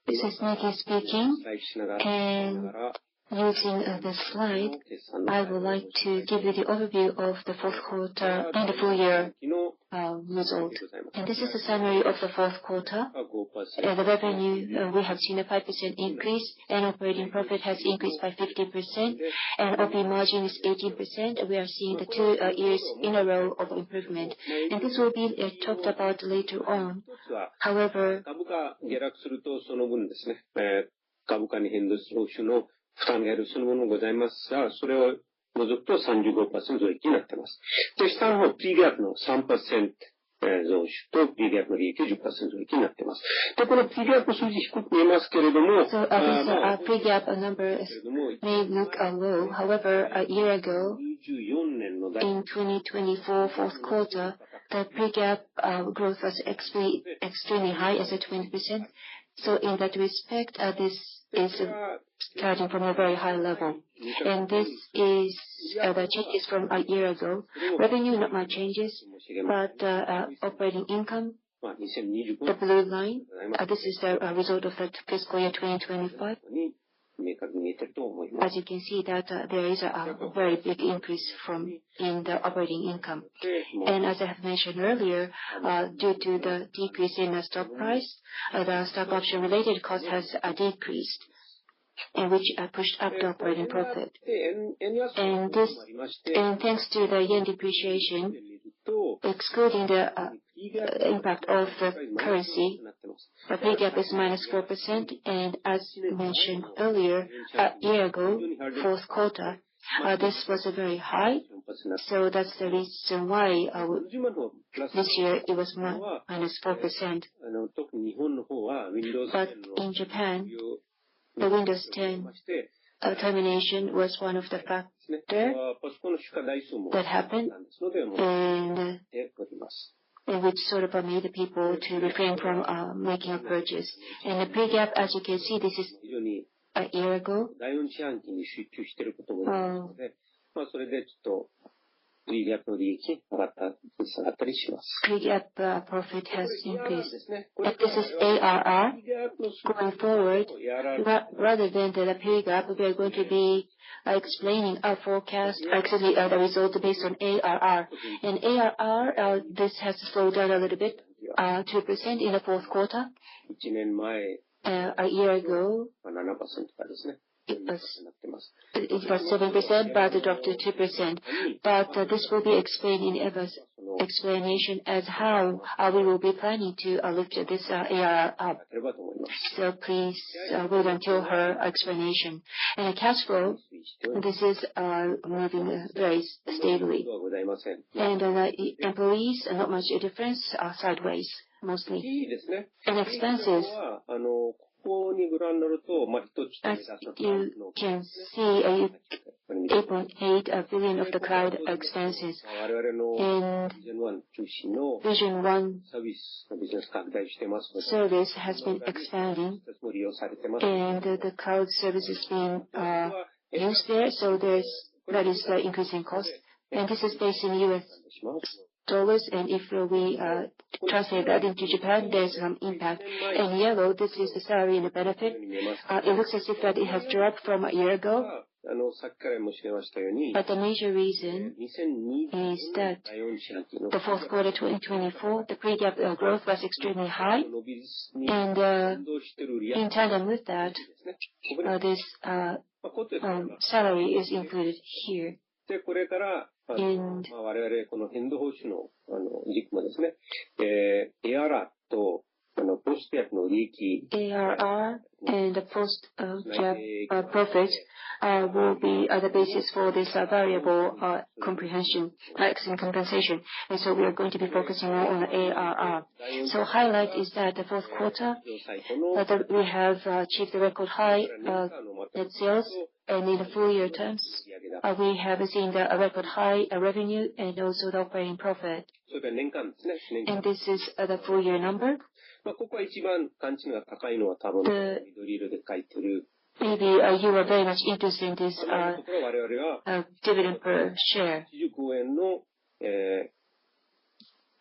This is Niki speaking, and using the slide, I would like to give you the overview of the fourth quarter and the full year result. And this is a summary of the fourth quarter. The revenue, we have seen a 5% increase, and operating profit has increased by 50%, and OP margin is 18%. We are seeing the 2 years in a row of improvement. And this will be talked about later on. However, 株価に変動する報酬の負担があるそのものございますが、それを除くと 35% 増益になっています。で、下の方、P-GAAP の 3% 増収と P-GAAP の利益 10% 増益になっています。で、この P-GAAP 数字低く見えますけれども、So this P-GAAP numbers may look low. However, a year ago, in 2024 fourth quarter, the P-GAAP growth was extremely high as at 20%. So in that respect, this is starting from a very high level. And this is the changes from a year ago. Revenue, not much changes, but operating income, the blue line, this is the result of the fiscal year 2025. As you can see that there is a very big increase in the operating income. And as I have mentioned earlier, due to the decrease in the stock price, the stock option related cost has decreased, and which pushed up the operating profit. And thanks to the yen depreciation, excluding the impact of the currency, the P-GAAP is -4%, and as mentioned earlier, a year ago, fourth quarter, this was a very high, so that's the reason why this year it was -4%. But in Japan, the Windows 10 termination was one of the factors that happened, and which sort of made the people to refrain from making a purchase. And the P-GAAP, as you can see, this is a year ago. P-GAAP profit has increased. But this is ARR. Going forward, rather than the P-GAAP, we are going to be explaining our forecast, actually the result based on ARR. And ARR, this has slowed down a little bit, 2% in the fourth quarter. A year ago, it was 7%, but it dropped to 2%. But this will be explained in Eva's explanation as how we will be planning to lift this ARR up. So please wait until her explanation. And the cash flow, this is moving very stably. And the employees, not much difference, sideways mostly. And expenses, as you can see, 8.8 billion of the cloud expenses. And Vision One service has been expanding, and the cloud service is being used there, so that is the increasing cost. And this is based in US dollars, and if we translate that into Japan, there's some impact. And yellow, this is the salary and the benefit. It looks as if that it has dropped from a year ago. But the major reason is that the fourth quarter 2024, the P-GAAP growth was extremely high, and in tandem with that, this salary is included here. And ARR and the post-GAAP profit will be the basis for this variable compensation. And so we are going to be focusing more on ARR. So highlight is that the fourth quarter, we have achieved a record high net sales, and in the full year terms, we have seen the record high revenue and also the operating profit. And this is the full year number. Maybe you are very much interested in this dividend per share.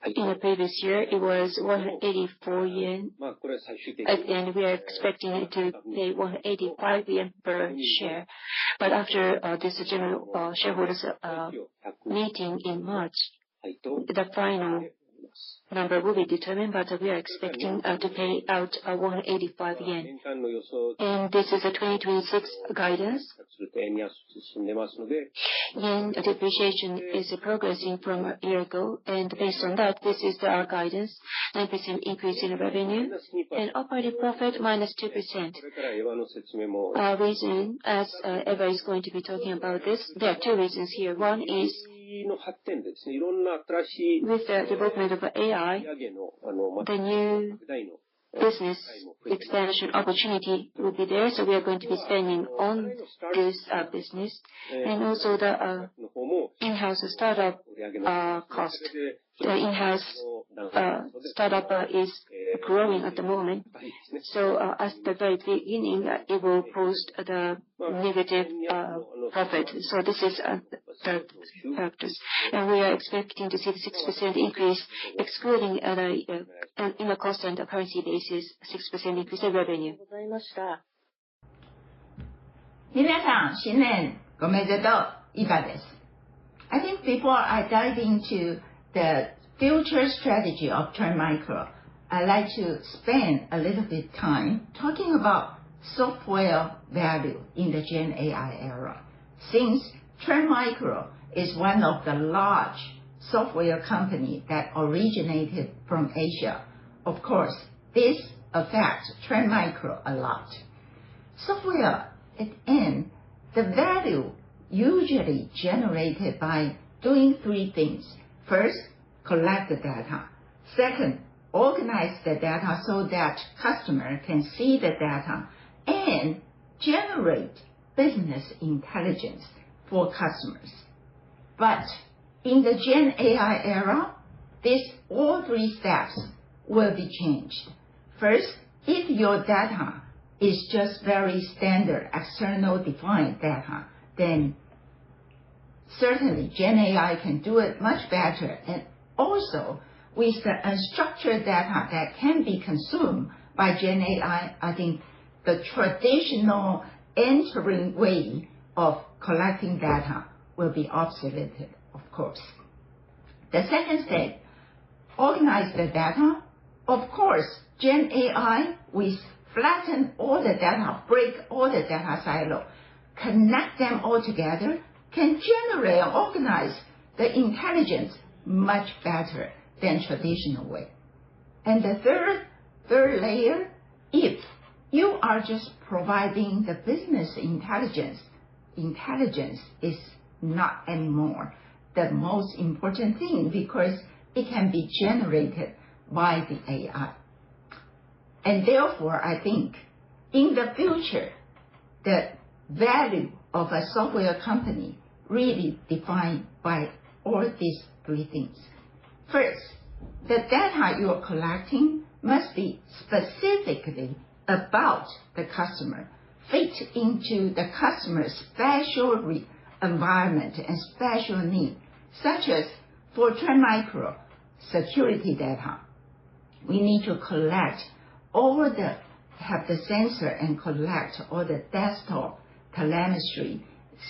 In the previous year, it was 184 yen, and we are expecting it to pay 185 yen per share. But after this general shareholders meeting in March, the final number will be determined, but we are expecting to pay out 185 yen. And this is a 2026 guidance. Yen depreciation is progressing from a year ago, and based on that, this is our guidance, 9% increase in revenue, and operating profit minus 2%. Our reason, as Eva is going to be talking about this, there are two reasons here. One is with the development of AI, the new business expansion opportunity will be there, so we are going to be spending on this business, and also the in-house startup cost. The in-house startup is growing at the moment, so at the very beginning, it will post the negative profit. So this is the factors, and we are expecting to see the 6% increase, excluding in a constant currency basis, 6% increase in revenue. 皆さん、新年おめでとう、イバです。I think before I dive into the future strategy of Trend Micro, I'd like to spend a little bit time talking about software value in the Gen AI era. Since Trend Micro is one of the large software companies that originated from Asia, of course, this affects Trend Micro a lot. Software, at the end, the value usually generated by doing three things. First, collect the data. Second, organize the data so that customer can see the data and generate business intelligence for customers. But in the Gen AI era, all three steps will be changed. First, if your data is just very standard external defined data, then certainly Gen AI can do it much better. And also, with the unstructured data that can be consumed by Gen AI, I think the traditional entering way of collecting data will be obsoleted, of course. The second step, organize the data. Of course, Gen AI will flatten all the data, break all the data silo, connect them all together, can generate and organize the intelligence much better than traditional way. And the third layer, if you are just providing the business intelligence is not anymore the most important thing because it can be generated by the AI. And therefore, I think in the future, the value of a software company really defined by all these three things. First, the data you are collecting must be specifically about the customer, fit into the customer's special environment and special need, such as for Trend Micro security data. We need to have the sensor and collect all the desktop telemetry,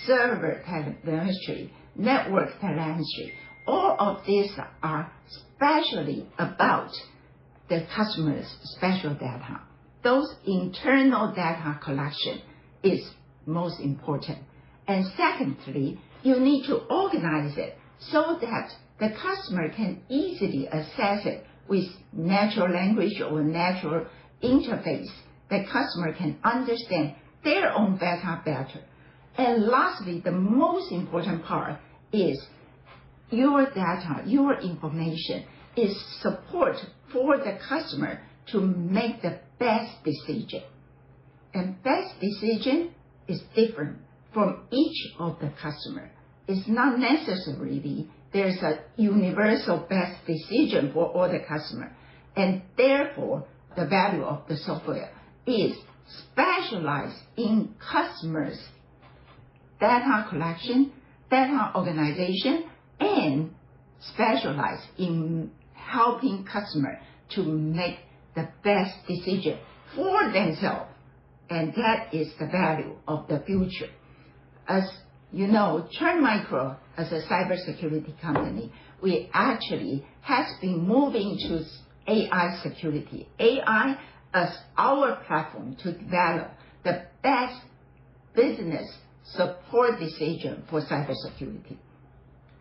server telemetry, network telemetry. All of these are specially about the customer's special data. Those internal data collection is most important. And secondly, you need to organize it so that the customer can easily access it with natural language or natural interface. The customer can understand their own data better. And lastly, the most important part is your data, your information is support for the customer to make the best decision. And best decision is different from each of the customer. It's not necessarily there's a universal best decision for all the customer. And therefore, the value of the software is specialized in customers' data collection, data organization, and specialized in helping customers to make the best decision for themselves. And that is the value of the future. As you know, Trend Micro, as a cybersecurity company, we actually has been moving to AI security. AI as our platform to develop the best business support decision for cybersecurity.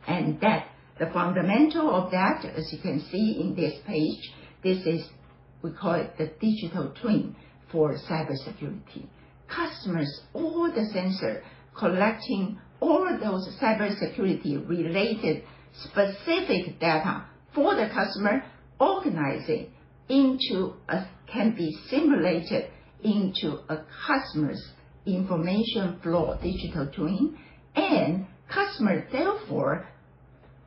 And that the fundamental of that, as you can see in this page, this is, we call it the digital twin for cybersecurity. Customers, all the sensor, collecting all those cybersecurity related specific data for the customer, organizing into can be simulated into a customer's information flow, digital twin, and customer therefore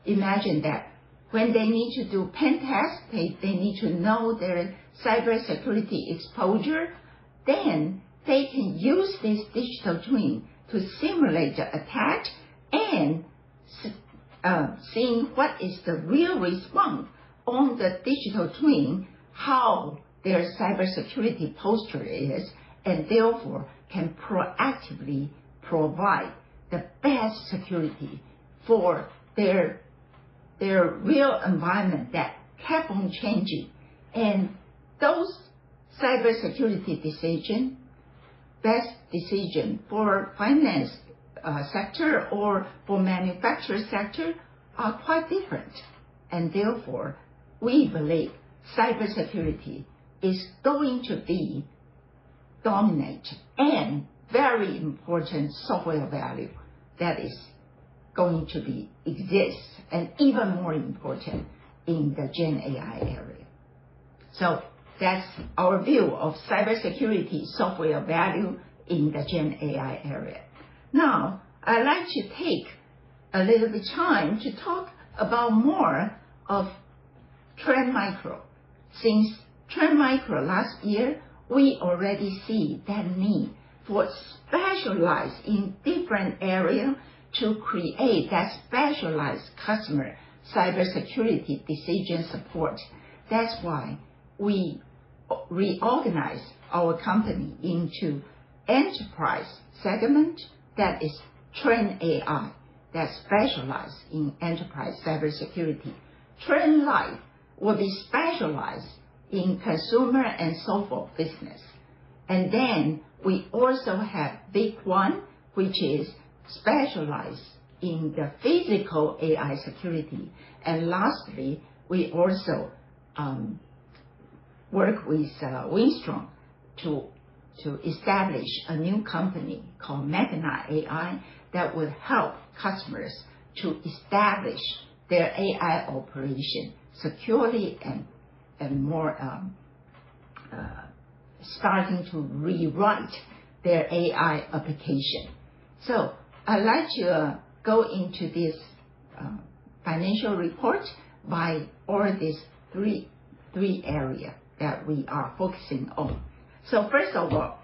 imagine that when they need to do pen test, they need to know their cybersecurity exposure, then they can use this digital twin to simulate the attack and seeing what is the real response on the digital twin, how their cybersecurity posture is, and therefore can proactively provide the best security for their real environment that kept on changing. And those cybersecurity decision, best decision for finance sector or for manufacturing sector are quite different. And therefore, we believe cybersecurity is going to be dominant and very important software value that is going to be exist and even more important in the Gen AI area. So that's our view of cybersecurity software value in the Gen AI area. Now, I'd like to take a little bit time to talk about more of Trend Micro. Since Trend Micro last year, we already see that need for specialized in different areas to create that specialized customer cybersecurity decision support. That's why we reorganize our company into enterprise segment that is Trend AI, that specialized in enterprise cybersecurity. Trend Life will be specialized in consumer and so forth business. And then we also have Big One, which is specialized in the physical AI security. And lastly, we also work with Winstrom to establish a new company called Magna AI that will help customers to establish their AI operation securely and more starting to rewrite their AI application. So I'd like to go into this financial report by all these three areas that we are focusing on. So first of all,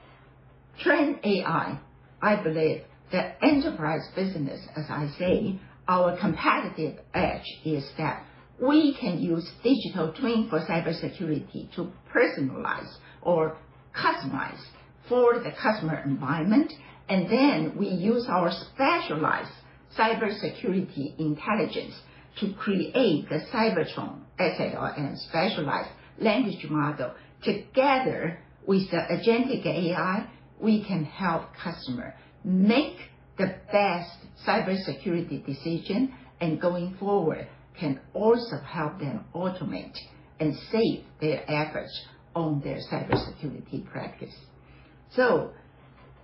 Trend AI, I believe that enterprise business, as I say, our competitive edge is that we can use digital twin for cybersecurity to personalize or customize for the customer environment. And then we use our specialized cybersecurity intelligence to create the Cybertron SLM specialized language model. Together with the agentic AI, we can help customers make the best cybersecurity decision, and going forward can also help them automate and save their efforts on their cybersecurity practice. So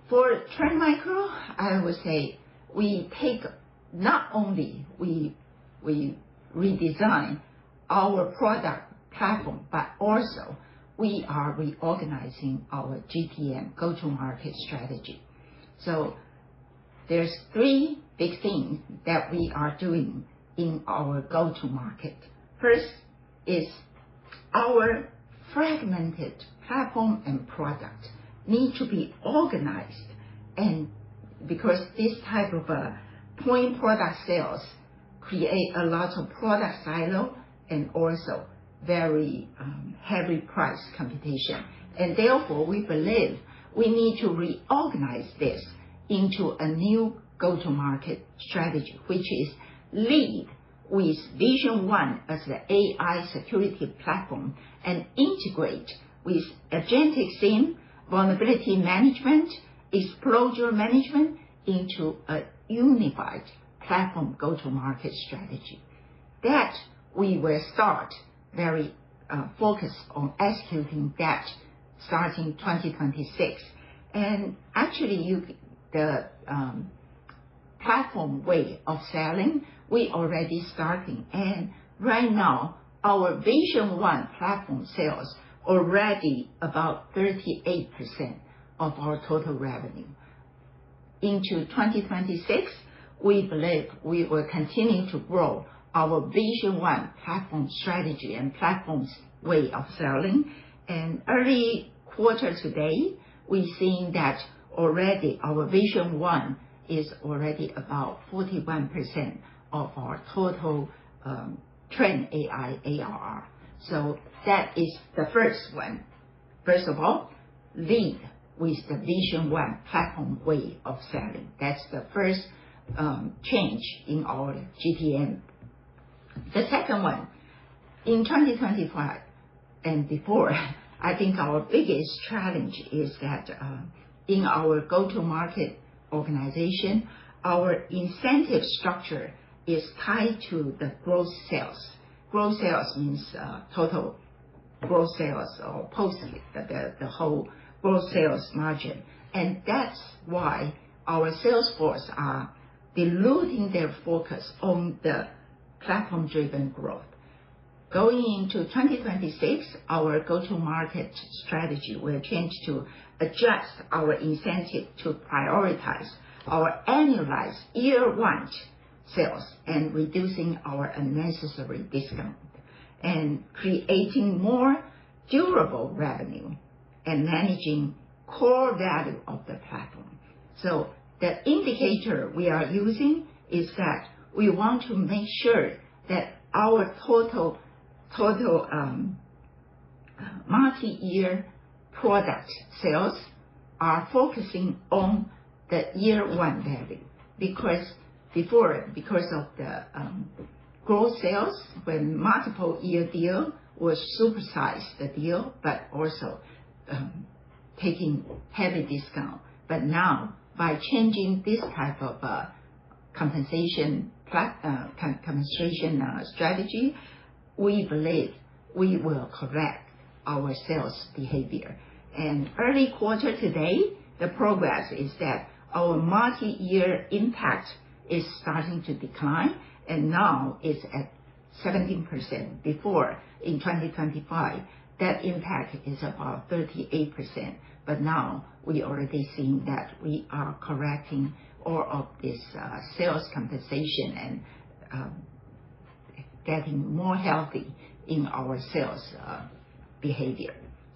for Trend Micro, I would say we take not only we redesign our product platform, but also we are reorganizing our GTM, go-to-market strategy. So there's three big things that we are doing in our go-to-market. First is our fragmented platform and product need to be organized, and because this type of point product sales create a lot of product silo and also very heavy price competition. And therefore, we believe we need to reorganize this into a new go-to-market strategy, which is lead with Vision One as the AI security platform and integrate with agentic SIEM, vulnerability management, exposure management into a unified platform go-to-market strategy. That we will start very focused on executing that starting 2026. And actually, the platform way of selling, we already starting. And right now, our Vision One platform sales already about 38% of our total revenue. Into 2026, we believe we will continue to grow our Vision One platform strategy and platforms way of selling. And early quarter today, we're seeing that already our Vision One is already about 41% of our total Trend AI ARR. So that is the first one. First of all, lead with the Vision One platform way of selling. That's the first change in our GTM. The second one, in 2025 and before, I think our biggest challenge is that in our go-to-market organization, our incentive structure is tied to the gross sales. Gross sales means total gross sales or post the whole gross sales margin. And that's why our sales force are diluting their focus on the platform-driven growth. Going into 2026, our go-to-market strategy will change to adjust our incentive to prioritize our annualized year one sales and reducing our unnecessary discount and creating more durable revenue and managing core value of the platform. So the indicator we are using is that we want to make sure that our total multi-year product sales are focusing on the year one value, because of the gross sales, when multiple year deal was supersize the deal, but also taking heavy discount. But now, by changing this type of compensation strategy, we believe we will correct our sales behavior. And early quarter today, the progress is that our multi-year impact is starting to decline, and now it's at 17%. Before, in 2025, that impact is about 38%. But now we already seeing that we are correcting all of this sales compensation and getting more healthy in our sales behavior.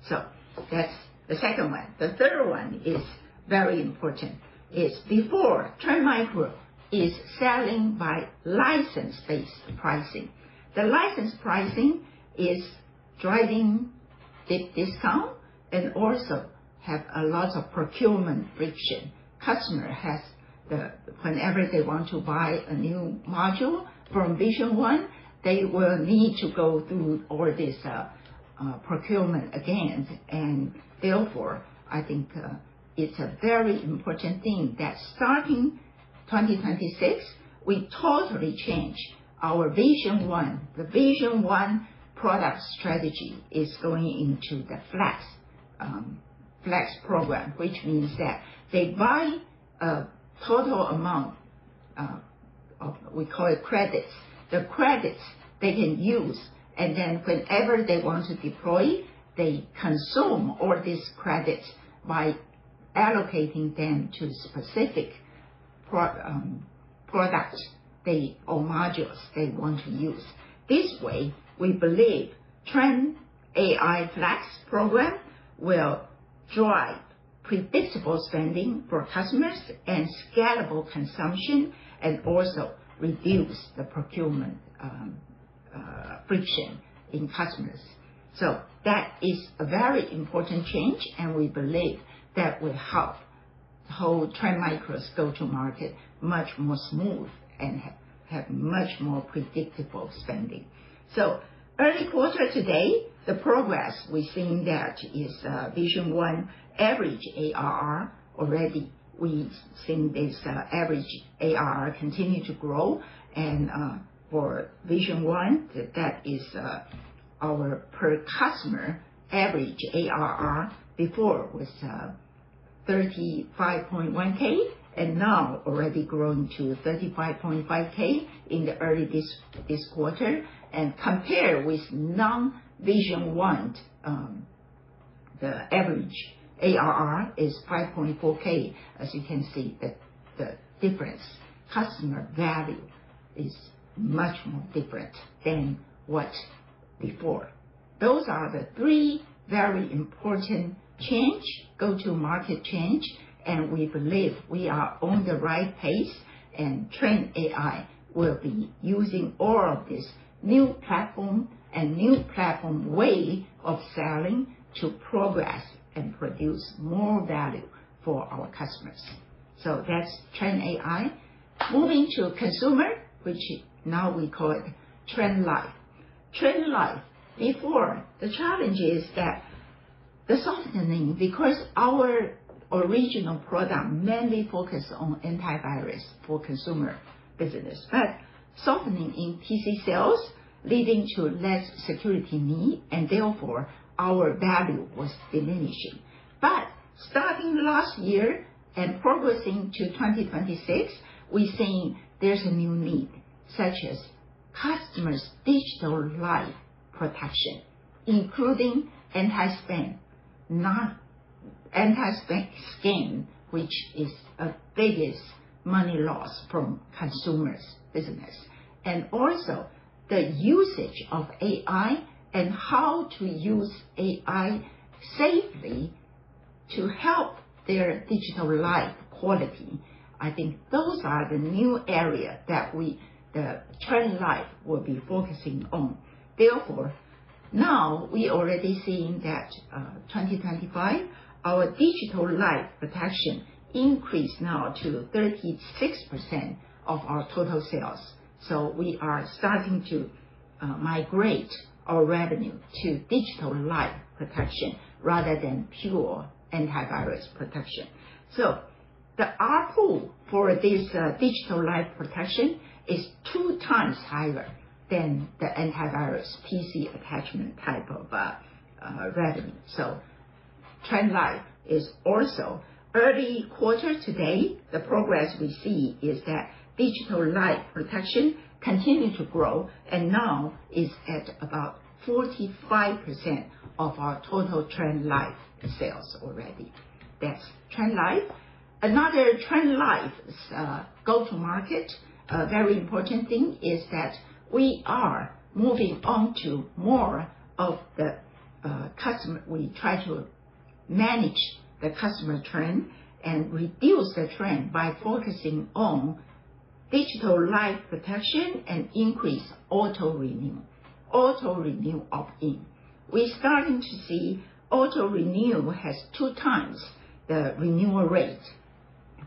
So that's the second one. The third one is very important. Is before Trend Micro is selling by license-based pricing. The license pricing is driving deep discount and also have a lot of procurement friction. Customer has whenever they want to buy a new module from Vision One, they will need to go through all this procurement again. And therefore, I think it's a very important thing that starting 2026, we totally change our Vision One. The Vision One product strategy is going into the flex program, which means that they buy a total amount of, we call it credits. The credits they can use, and then whenever they want to deploy, they consume all these credits by allocating them to specific products or modules they want to use. This way, we believe Trend AI Flex program will drive predictable spending for customers and scalable consumption, and also reduce the procurement friction in customers. So that is a very important change, and we believe that will help the whole Trend Micro's go-to-market much more smooth and have much more predictable spending. So early quarter today, the progress we're seeing that is Vision 1 average ARR already. We've seen this average ARR continue to grow, and for Vision 1, that is our per customer average ARR before was 35.1K, and now already growing to 35.5K in the early this quarter. And compare with non-Vision 1, the average ARR is 5.4K. As you can see, the difference, customer value is much more different than what before. Those are the three very important change, go-to-market change, and we believe we are on the right pace, and Trend AI will be using all of this new platform and new platform way of selling to progress and produce more value for our customers. So that's Trend AI. Moving to consumer, which now we call it Trend Life. Trend Life, before, the challenge is that the softening, because our original product mainly focused on antivirus for consumer business, but softening in PC sales leading to less security need, and therefore our value was diminishing. But starting last year and progressing to 2026, we're seeing there's a new need, such as customers' digital life protection, including anti-spam, not anti-scam, which is a biggest money loss from consumers' business, and also the usage of AI and how to use AI safely to help their digital life quality. I think those are the new area that the Trend Life will be focusing on. Therefore, now we already seeing that 2025, our digital life protection increased now to 36% of our total sales. So we are starting to migrate our revenue to digital life protection rather than pure antivirus protection. So the ARPU for this digital life protection is 2 times higher than the antivirus PC attachment type of revenue. So Trend Life is also early quarter today. The progress we see is that digital life protection continue to grow and now is at about 45% of our total Trend Life sales already. That's Trend Life. Another Trend Life go-to-market, a very important thing is that we are moving on to more of the customer. We try to manage the customer trend and reduce the trend by focusing on digital life protection and increase auto-renew opt-in. We're starting to see auto-renew has 2 times the renewal rate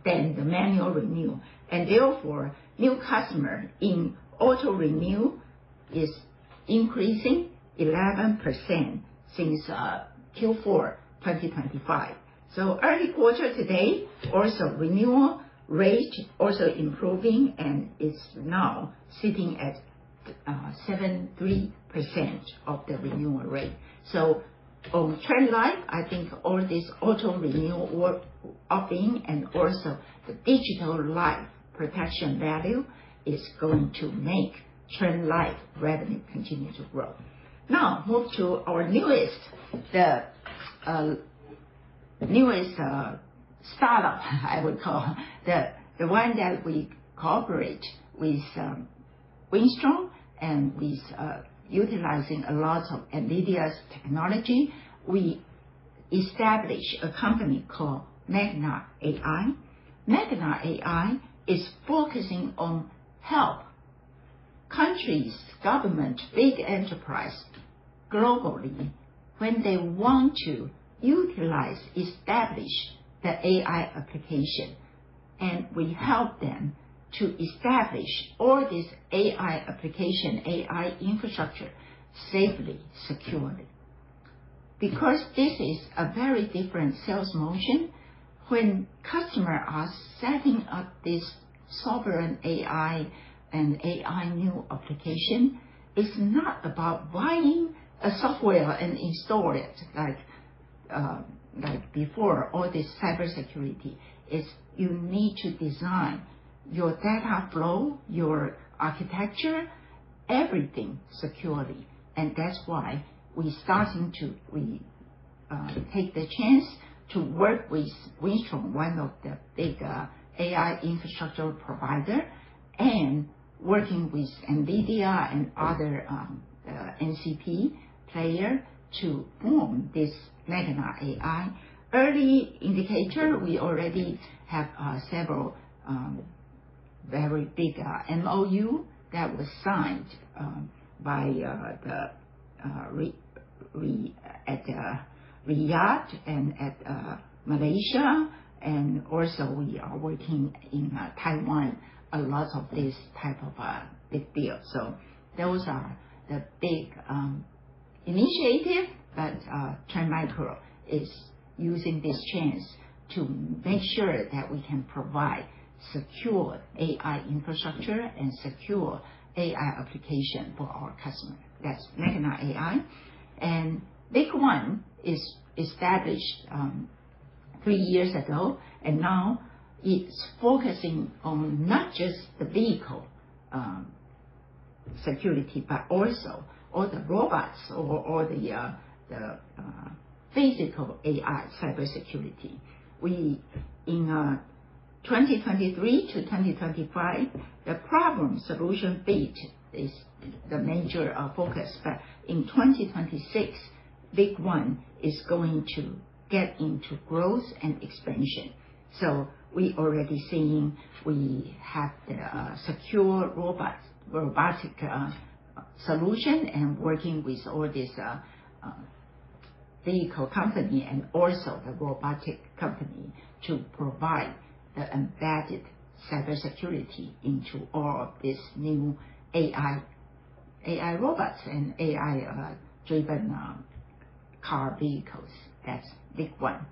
than the manual renew, and therefore new customer in auto-renew is increasing 11% since Q4 2025. So early quarter today, also renewal rate also improving, and it's now sitting at 73% of the renewal rate. So on Trend Life, I think all this auto renewal opt-in and also the digital life protection value is going to make Trend Life revenue continue to grow. Now move to our newest, the newest startup, I would call the one that we cooperate with Wingstrom and with utilizing a lot of NVIDIA's technology. We established a company called Magna AI. Magna AI is focusing on help countries, government, big enterprise globally, when they want to establish the AI application, and we help them to establish all this AI application, AI infrastructure safely, securely. Because this is a very different sales motion, when customers are setting up this sovereign AI and AI new application, it's not about buying a software and install it like before. All this cybersecurity is you need to design your data flow, your architecture, everything securely, and that's why we take the chance to work with Wistron, one of the big AI infrastructure provider, and working with NVIDIA and other NCP player to form this Magna AI. Early indicator, we already have several very big MOU that was signed by at Riyadh and at Malaysia, and also we are working in Taiwan, a lot of this type of big deal. So those are the big initiative, but Trend Micro is using this chance to make sure that we can provide secure AI infrastructure and secure AI application for our customer. That's Magna AI. And big one is established 3 years ago, and now it's focusing on not just the vehicle security, but also all the robots or all the physical AI cybersecurity. We in 2023 to 2025, the problem solution bit is the major focus, but in 2026, big one is going to get into growth and expansion. So we already seeing we have the secure robotic solution, and working with all this vehicle company and also the robotic company to provide the embedded cybersecurity into all of this new AI robots and AI driven car vehicles. That's big one.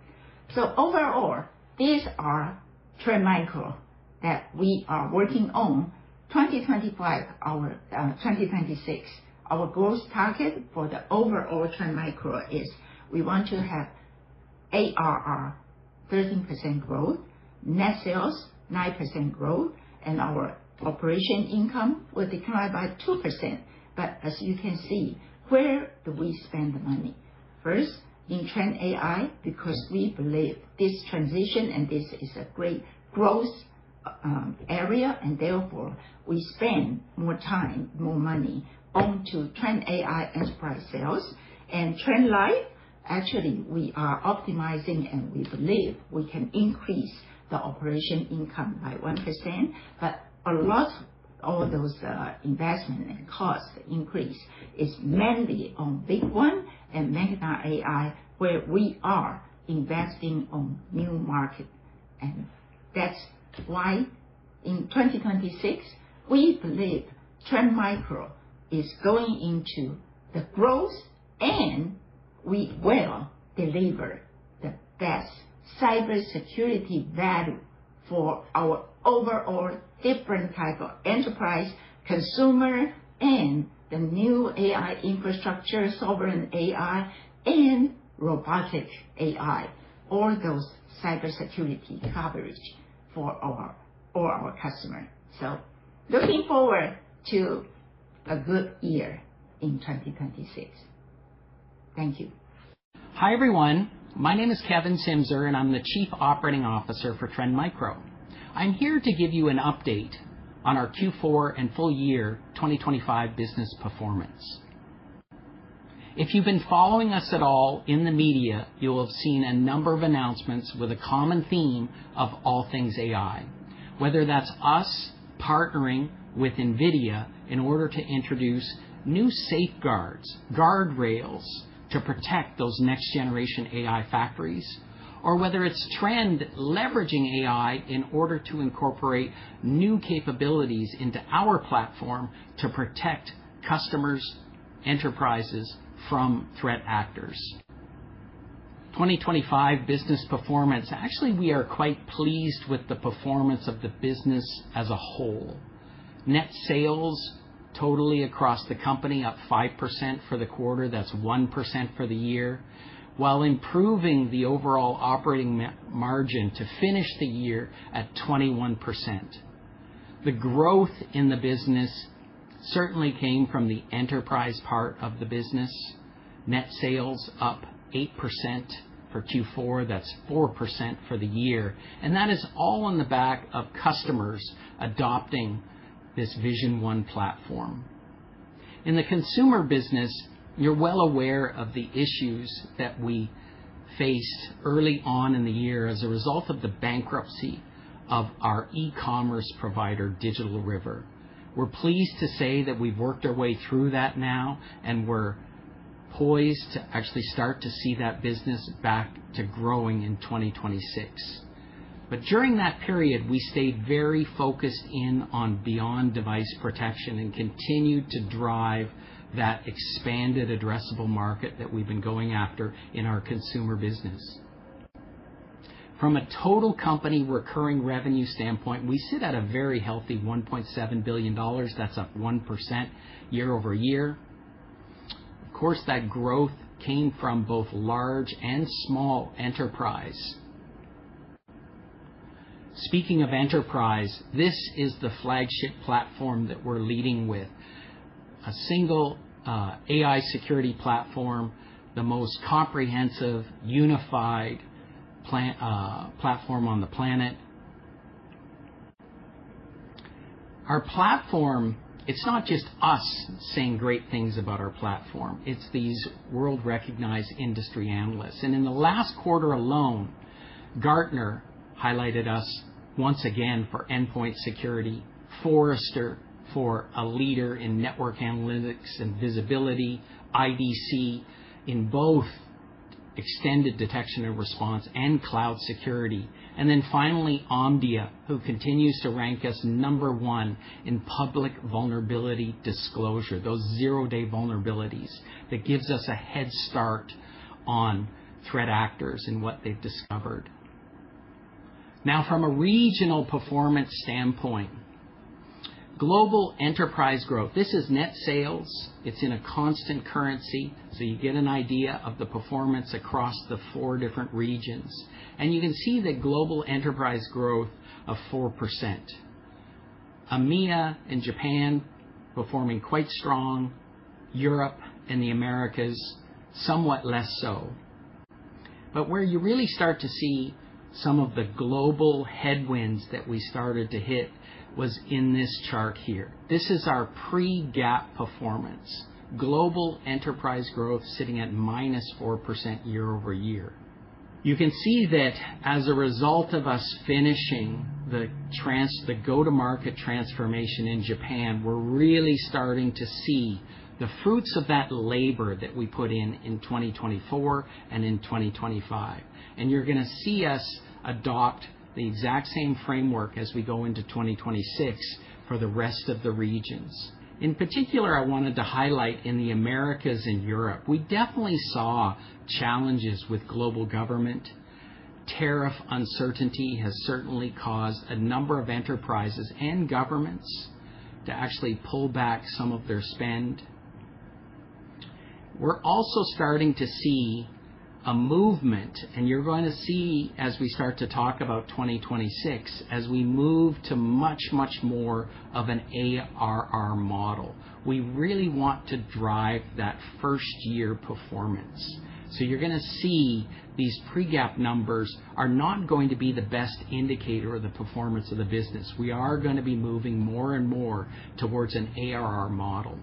So overall, these are Trend Micro that we are working on. 2025, 2026, our growth target for the overall Trend Micro is we want to have ARR 13% growth, net sales 9% growth, and our operation income will decline by 2%. But as you can see, where do we spend the money? First, in Trend AI, because we believe this transition and this is a great growth area, and therefore we spend more time, more money onto Trend AI enterprise sales. And Trend Life, actually we are optimizing, and we believe we can increase the operation income by 1%, but a lot all those investment and cost increase is mainly on big one and Magna AI, where we are investing on new market. And that's why in 2026, we believe Trend Micro is going into the growth, and we will deliver the best cybersecurity value for our overall different type of enterprise, consumer, and the new AI infrastructure, sovereign AI, and robotic AI, all those cybersecurity coverage for all our customers. So looking forward to a good year in 2026. Thank you. Hi everyone, my name is Kevin Simser and I'm the Chief Operating Officer for Trend Micro. I'm here to give you an update on our Q4 and full year 2025 business performance. If you've been following us at all in the media, you'll have seen a number of announcements with a common theme of all things AI. Whether that's us partnering with NVIDIA in order to introduce new safeguards, guardrails to protect those next generation AI factories, or whether it's Trend leveraging AI in order to incorporate new capabilities into our platform to protect customers, enterprises from threat actors. 2025 business performance. Actually, we are quite pleased with the performance of the business as a whole. Net sales totally across the company up 5% for the quarter. That's 1% for the year, while improving the overall operating margin to finish the year at 21%. The growth in the business certainly came from the enterprise part of the business. Net sales up 8% for Q4. That's 4% for the year. And that is all on the back of customers adopting this Vision One platform. In the consumer business, you're well aware of the issues that we faced early on in the year as a result of the bankruptcy of our e-commerce provider, Digital River. We're pleased to say that we've worked our way through that now, and we're poised to actually start to see that business back to growing in 2026. But during that period, we stayed very focused in on beyond device protection and continued to drive that expanded addressable market that we've been going after in our consumer business. From a total company recurring revenue standpoint, we sit at a very healthy $1.7 billion. That's up 1% year over year. Of course, that growth came from both large and small enterprise. Speaking of enterprise, this is the flagship platform that we're leading with. A single AI security platform, the most comprehensive, unified platform on the planet. Our platform, it's not just us saying great things about our platform. It's these world-recognized industry analysts. And in the last quarter alone, Gartner highlighted us once again for endpoint security, Forrester for a leader in network analytics and visibility, IDC in both extended detection and response and cloud security, and then finally Omdia, who continues to rank us number one in public vulnerability disclosure, those zero-day vulnerabilities that gives us a head start on threat actors and what they've discovered. Now, from a regional performance standpoint, global enterprise growth. This is net sales. It's in a constant currency, so you get an idea of the performance across the 4 different regions. And you can see that global enterprise growth of 4%. EMEA and Japan performing quite strong. Europe and the Americas somewhat less so. But where you really start to see some of the global headwinds that we started to hit was in this chart here. This is our pre-GAAP performance. Global enterprise growth sitting at -4% year over year. You can see that as a result of us finishing the go-to-market transformation in Japan, we're really starting to see the fruits of that labor that we put in 2024 and in 2025. And you're going to see us adopt the exact same framework as we go into 2026 for the rest of the regions. In particular, I wanted to highlight in the Americas and Europe, we definitely saw challenges with global government. Tariff uncertainty has certainly caused a number of enterprises and governments to actually pull back some of their spend. We're also starting to see a movement, and you're going to see as we start to talk about 2026, as we move to much, much more of an ARR model. We really want to drive that first year performance. So you're going to see these pre-GAAP numbers are not going to be the best indicator of the performance of the business. We are going to be moving more and more towards an ARR model.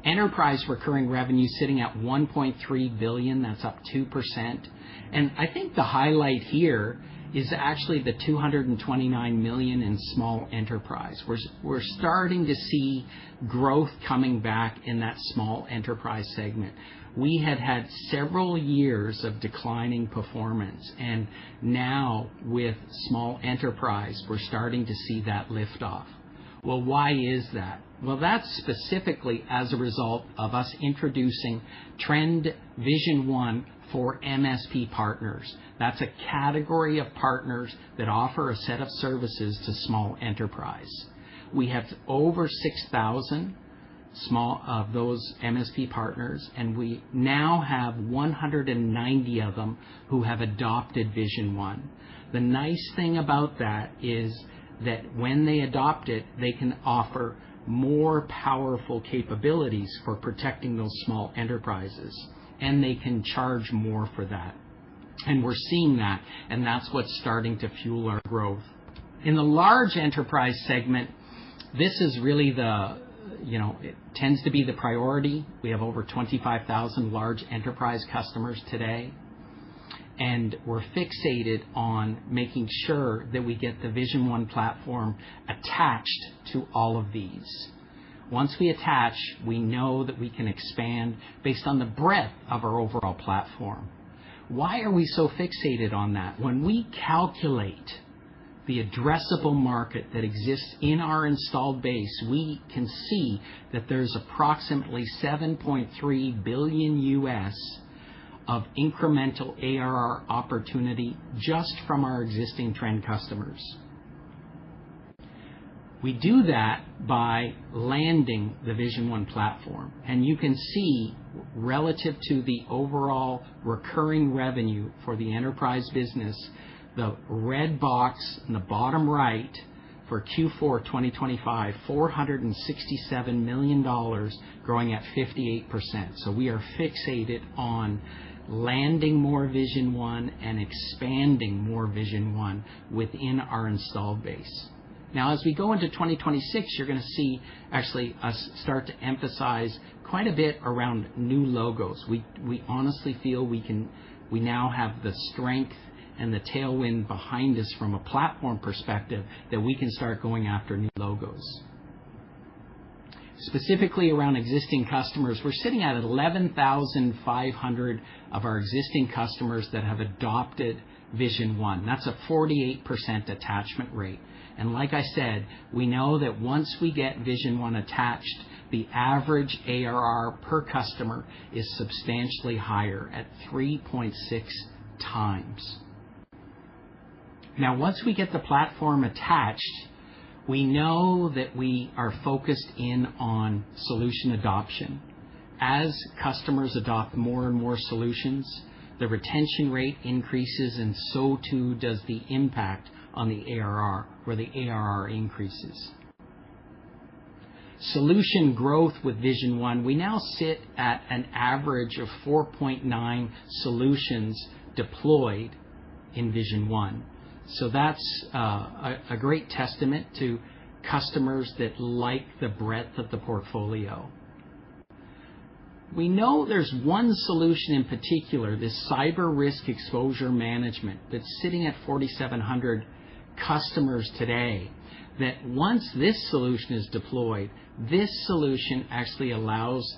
Enterprise recurring revenue sitting at $1.3 billion, that's up 2%. And I think the highlight here is actually the 229 million in small enterprise. We're starting to see growth coming back in that small enterprise segment. We had several years of declining performance, and now with small enterprise, we're starting to see that lift off. Well, why is that? Well, that's specifically as a result of us introducing Trend Vision One for MSP partners. That's a category of partners that offer a set of services to small enterprise. We have over 6,000 small of those MSP partners, and we now have 190 of them who have adopted Vision One. The nice thing about that is that when they adopt it, they can offer more powerful capabilities for protecting those small enterprises, and they can charge more for that. And we're seeing that, and that's what's starting to fuel our growth. In the large enterprise segment, this is really it tends to be the priority. We have over 25,000 large enterprise customers today, and we're fixated on making sure that we get the Vision One platform attached to all of these. Once we attach, we know that we can expand based on the breadth of our overall platform. Why are we so fixated on that? When we calculate the addressable market that exists in our installed base, we can see that there's approximately $7.3 billion US of incremental ARR opportunity just from our existing Trend customers. We do that by landing the Vision One platform, and you can see relative to the overall recurring revenue for the enterprise business, the red box in the bottom right for Q4 2025, $467 million, growing at 58%. So we are fixated on landing more Vision One and expanding more Vision One within our installed base. Now, as we go into 2026, you're going to see actually us start to emphasize quite a bit around new logos. We honestly feel we now have the strength and the tailwind behind us from a platform perspective that we can start going after new logos. Specifically around existing customers, we're sitting at 11,500 of our existing customers that have adopted Vision One. That's a 48% attachment rate. And like I said, we know that once we get Vision One attached, the average ARR per customer is substantially higher at 3.6 times. Now, once we get the platform attached, we know that we are focused in on solution adoption. As customers adopt more and more solutions, the retention rate increases, and so too does the impact on the ARR, where the ARR increases. Solution growth with Vision One, we now sit at an average of 4.9 solutions deployed in Vision One. So that's a great testament to customers that like the breadth of the portfolio. We know there's one solution in particular, this cyber risk exposure management, that's sitting at 4,700 customers today, that once this solution is deployed, this solution actually allows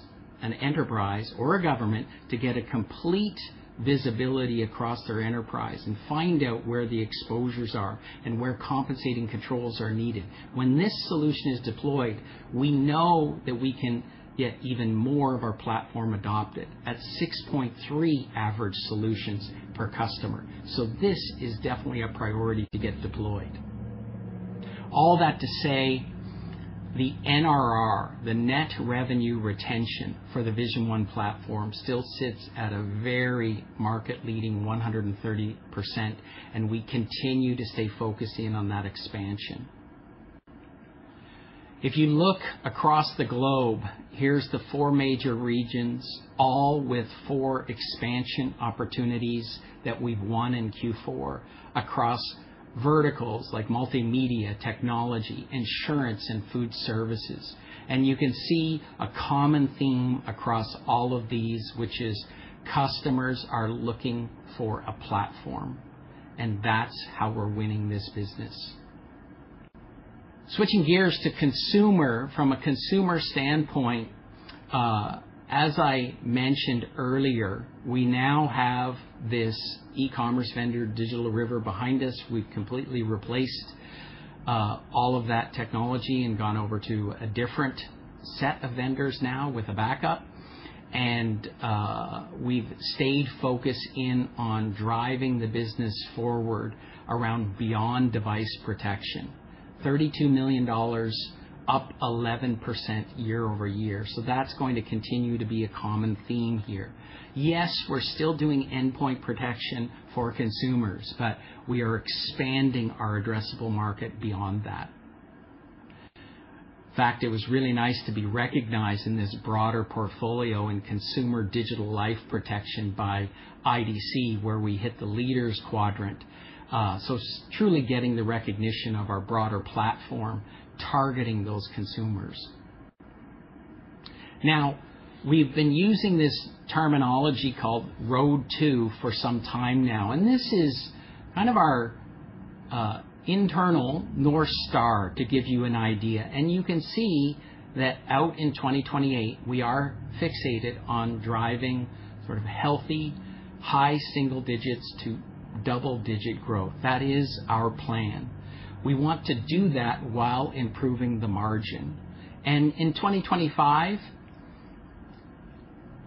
an enterprise or a government to get a complete visibility across their enterprise and find out where the exposures are and where compensating controls are needed. When this solution is deployed, we know that we can get even more of our platform adopted at 6.3 average solutions per customer. So this is definitely a priority to get deployed. All that to say, the NRR, the net revenue retention for the Vision One platform, still sits at a very market-leading 130%, and we continue to stay focused in on that expansion. If you look across the globe, here's the 4 major regions, all with 4 expansion opportunities that we've won in Q4 across verticals like multimedia, technology, insurance, and food services. And you can see a common theme across all of these, which is customers are looking for a platform. and that's how we're winning this business. Switching gears to consumer, from a consumer standpoint, as I mentioned earlier, we now have this e-commerce vendor, Digital River, behind us. We've completely replaced all of that technology and gone over to a different set of vendors now with a backup. And we've stayed focused in on driving the business forward around beyond device protection. $32 million, up 11% year over year. So that's going to continue to be a common theme here. Yes, we're still doing endpoint protection for consumers, but we are expanding our addressable market beyond that. In fact, it was really nice to be recognized in this broader portfolio in consumer digital life protection by IDC, where we hit the leaders quadrant. So truly getting the recognition of our broader platform targeting those consumers. Now, we've been using this terminology called Road 2 for some time now, and this is kind of our internal North Star to give you an idea. And you can see that out in 2028, we are fixated on driving sort of healthy, high single digits to double-digit growth. That is our plan. We want to do that while improving the margin. And in 2025,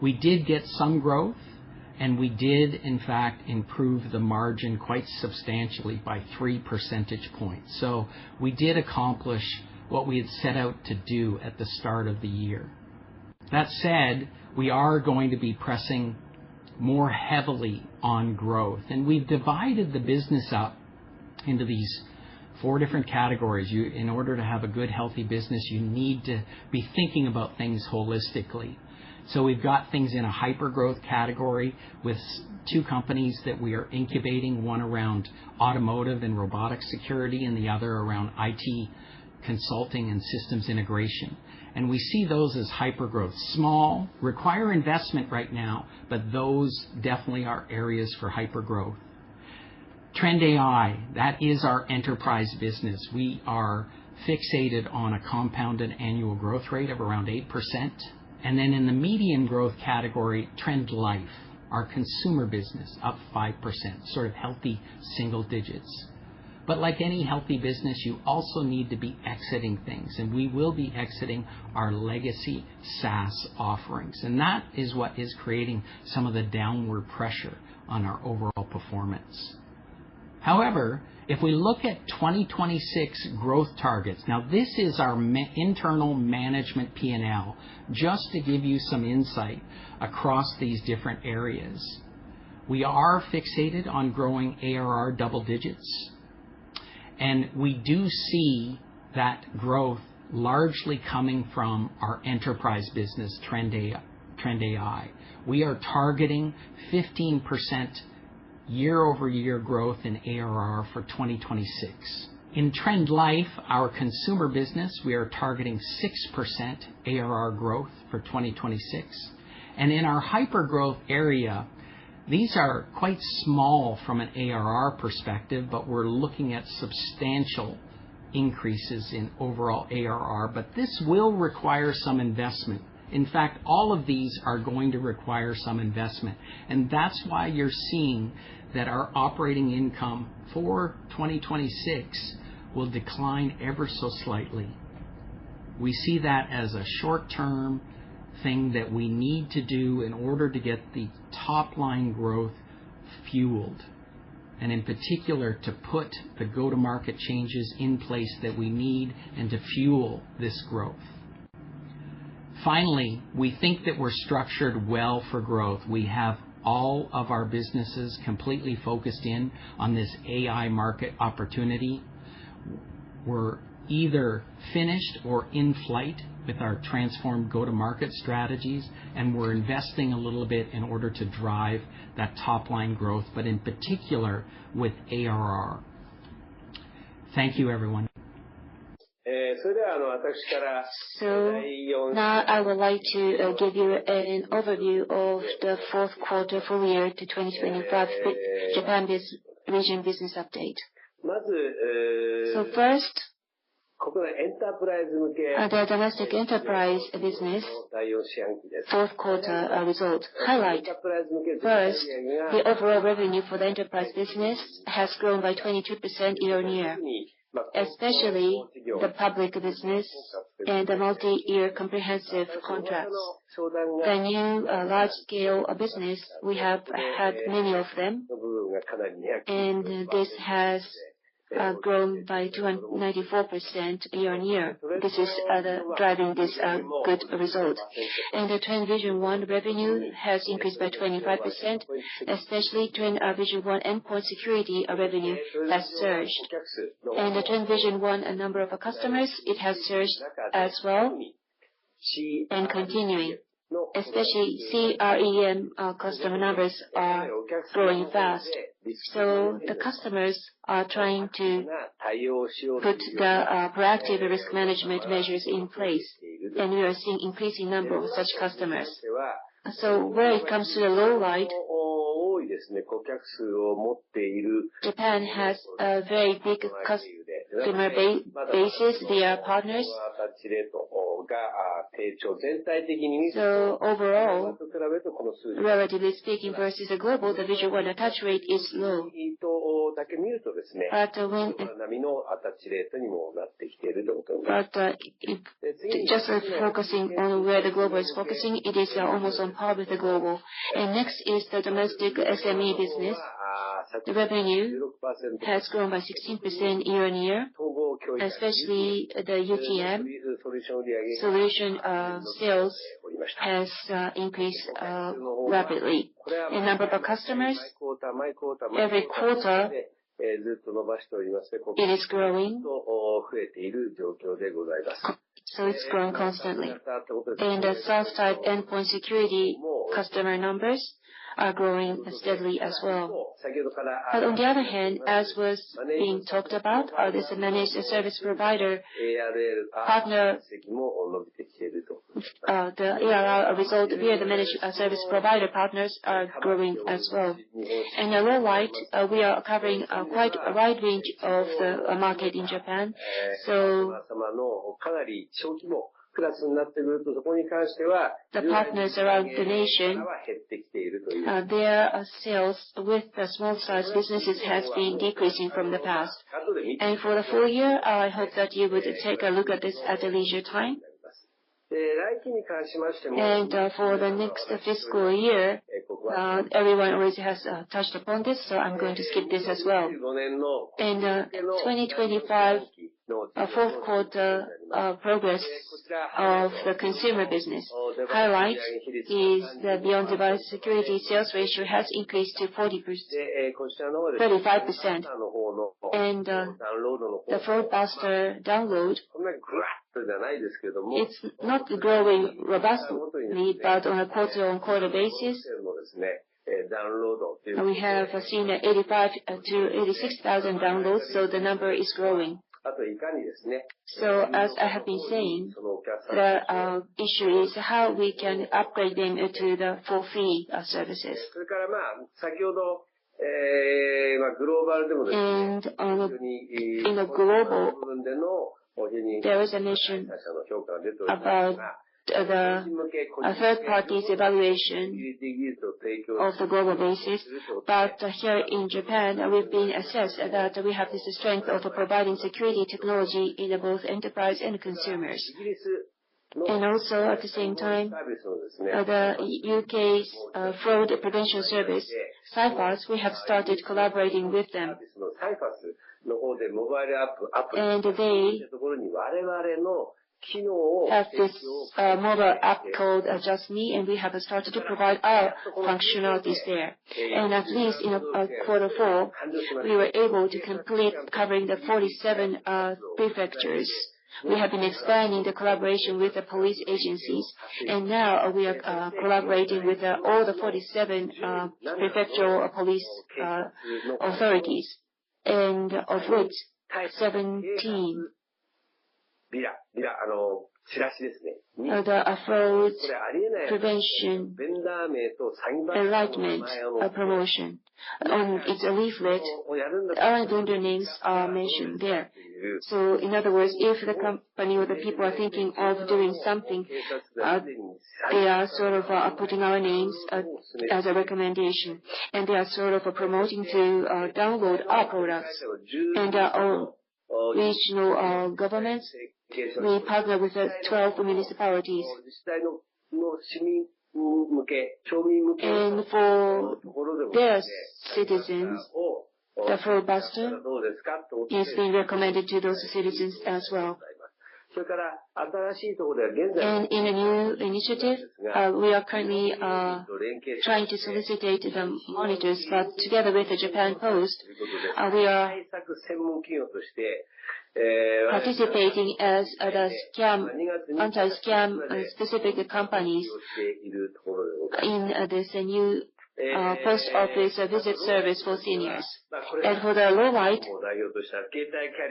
we did get some growth, and we did, in fact, improve the margin quite substantially by 3 percentage points. So we did accomplish what we had set out to do at the start of the year. That said, we are going to be pressing more heavily on growth. And we've divided the business up into these 4 different categories. In order to have a good, healthy business, you need to be thinking about things holistically. So we've got things in a hyper-growth category with 2 companies that we are incubating, one around automotive and robotic security and the other around IT consulting and systems integration. And we see those as hyper-growth. Small, require investment right now, but those definitely are areas for hyper-growth. Trend AI, that is our enterprise business. We are fixated on a compounded annual growth rate of around 8%. And then in the median growth category, Trend Life, our consumer business, up 5%, sort of healthy single digits. But like any healthy business, you also need to be exiting things, and we will be exiting our legacy SaaS offerings. And that is what is creating some of the downward pressure on our overall performance. However, if we look at 2026 growth targets, now this is our internal management P&L, just to give you some insight across these different areas. We are fixated on growing ARR double digits, and we do see that growth largely coming from our enterprise business, Trend AI. We are targeting 15% year-over-year growth in ARR for 2026. In Trend Life, our consumer business, we are targeting 6% ARR growth for 2026. And in our hyper-growth area, these are quite small from an ARR perspective, but we're looking at substantial increases in overall ARR. But this will require some investment. In fact, all of these are going to require some investment. And that's why you're seeing that our operating income for 2026 will decline ever so slightly. We see that as a short-term thing that we need to do in order to get the top-line growth fueled, and in particular to put the go-to-market changes in place that we need and to fuel this growth. Finally, we think that we're structured well for growth. We have all of our businesses completely focused in on this AI market opportunity. We're either finished or in flight with our transformed go-to-market strategies, and we're investing a little bit in order to drive that top-line growth, but in particular with ARR. Thank you, everyone. So now I would like to give you an overview of the fourth quarter full year to 2025 Japan region business update. So first, the domestic enterprise business fourth quarter result highlight. First, the overall revenue for the enterprise business has grown by 22% year-on-year, especially the public business and the multi-year comprehensive contracts. The new large-scale business, we have had many of them, and this has grown by 294% year-on-year. This is driving this good result. And the Trend Vision One revenue has increased by 25%, especially Trend Vision One endpoint security revenue has surged. And the Trend Vision One number of customers, it has surged as well and continuing. Especially CREM customer numbers are growing fast. So the customers are trying to put the proactive risk management measures in place, and we are seeing increasing number of such customers. So where it comes to the low light, Japan has a very big customer basis via partners. So overall, relatively speaking, versus the global, the Vision One attach rate is low. But just focusing on where the global is focusing, it is almost on par with the global. And next is the domestic SME business. The revenue has grown by 16% year-on-year, especially the UTM solution sales has increased rapidly. The number of customers, every quarter, it is growing. So it's growing constantly. And the SaaS-type endpoint security customer numbers are growing steadily as well. But on the other hand, as was being talked about, this managed service provider partner, the ARR result via the managed service provider partners are growing as well. And the low light, we are covering quite a wide range of the market in Japan. So the partners around the nation, their sales with the small-sized businesses has been decreasing from the past. And for the full year, I hope that you would take a look at this at a leisure time. And for the next fiscal year, everyone already has touched upon this, so I'm going to skip this as well. And 2025 fourth quarter progress of the consumer business. Highlight is the beyond device security sales ratio has increased to 35%. And the faster download, it's not growing robustly, but on a quarter-on-quarter basis, we have seen 85 to 86,000 downloads, so the number is growing. So as I have been saying, the issue is how we can upgrade them to the full fee services. And in the global, there is a mention about the third party's evaluation of the global basis. But here in Japan, we've been assessed that we have this strength of providing security technology in both enterprise and consumers. And also at the same time, the UK's fraud prevention service, CIFAS, we have started collaborating with them. And they have this mobile app called Just Me, and we have started to provide our functionalities there. And at least in quarter 4, we were able to complete covering the 47 prefectures. We have been expanding the collaboration with the police agencies, and now we are collaborating with all the 47 prefectural police authorities, and of which 17 the fraud prevention enlightenment promotion. On its leaflet, our vendor names are mentioned there. So, in other words, if the company or the people are thinking of doing something, they are sort of putting our names as a recommendation, and they are sort of promoting to download our products. And our regional governments, we partner with 12 municipalities. And for their citizens, the fraud buster is being recommended to those citizens as well. And in a new initiative, we are currently trying to solicitate the monitors, but together with the Japan Post, we are participating as the anti-scam specific companies in this new post office visit service for seniors. And for the low light,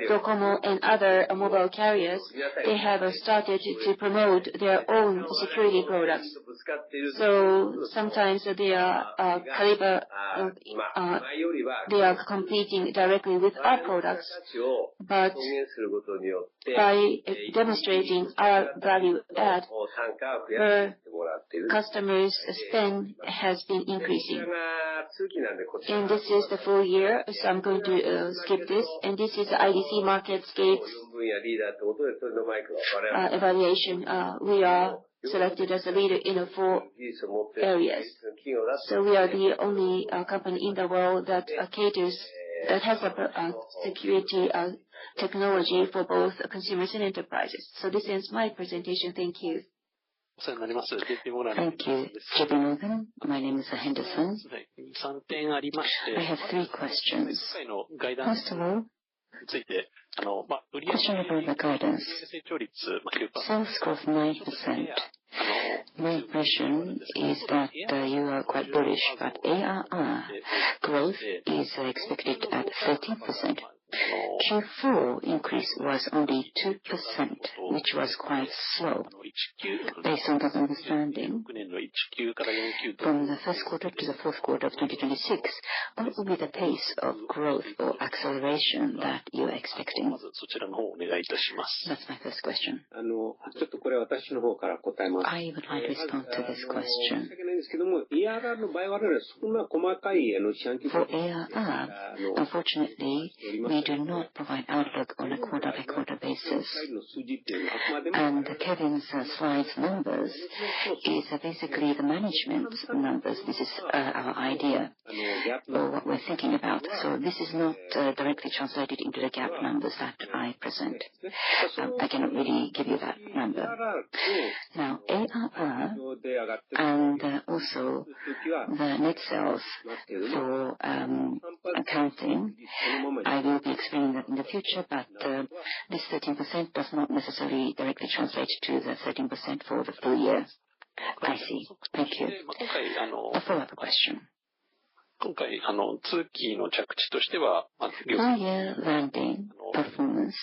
Docomo and other mobile carriers, they have started to promote their own security products. So sometimes they are they are competing directly with our products, but by demonstrating our value add, per customers' spend has been increasing. And this is the full year, so I'm going to skip this. And this is the IDC MarketScape evaluation. We are selected as a leader in 4 areas. So we are the only company in the world that has a security technology for both consumers and enterprises. So this ends my presentation. Thank you. Thank you, JP Morgan. My name is Henderson. I have 3 questions. First of all, question about the guidance. Sales growth 9%. My impression is that you are quite bullish, but ARR growth is expected at 13%. Q4 increase was only 2%, which was quite slow. Based on that understanding, from the first quarter to the fourth quarter of 2026, what will be the pace of growth or acceleration that you are expecting? That's my first question. I would like to respond to this question. For ARR, unfortunately, we do not provide outlook on a quarter-by-quarter basis. And Kevin's slides numbers is basically the management numbers. This is our idea, or what we're thinking about. So this is not directly translated into the GAAP numbers that I present. I cannot really give you that number. Now, ARR and also the net sales for accounting, I will be explaining that in the future, but this 13% does not necessarily directly translate to the 13% for the full year. I see. Thank you. A follow-up question. Full-year landing performance.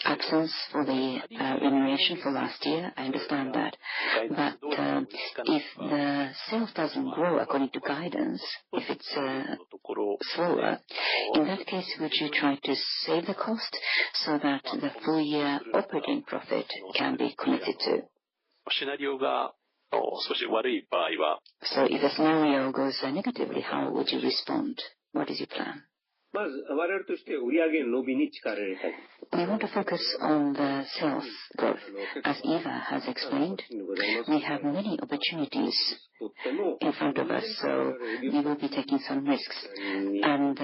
Absence for the remuneration for last year, I understand that. But if the sales doesn't grow according to guidance, if it's slower, in that case, would you try to save the cost so that the full-year operating profit can be committed to? So if the scenario goes negatively, how would you respond? What is your plan? We want to focus on the sales growth. As Eva has explained, we have many opportunities in front of us, so we will be taking some risks. And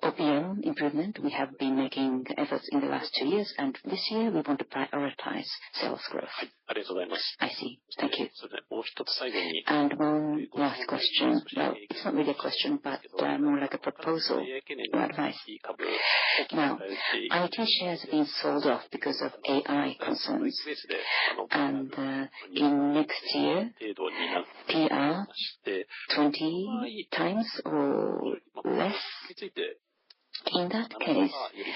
OPM improvement, we have been making efforts in the last 2 years, and this year we want to prioritize sales growth. I see. Thank you. And one last question. Well, it's not really a question, but more like a proposal or advice. Now, IT shares have been sold off because of AI concerns. And in next year, PR 20 times or less. In that case, if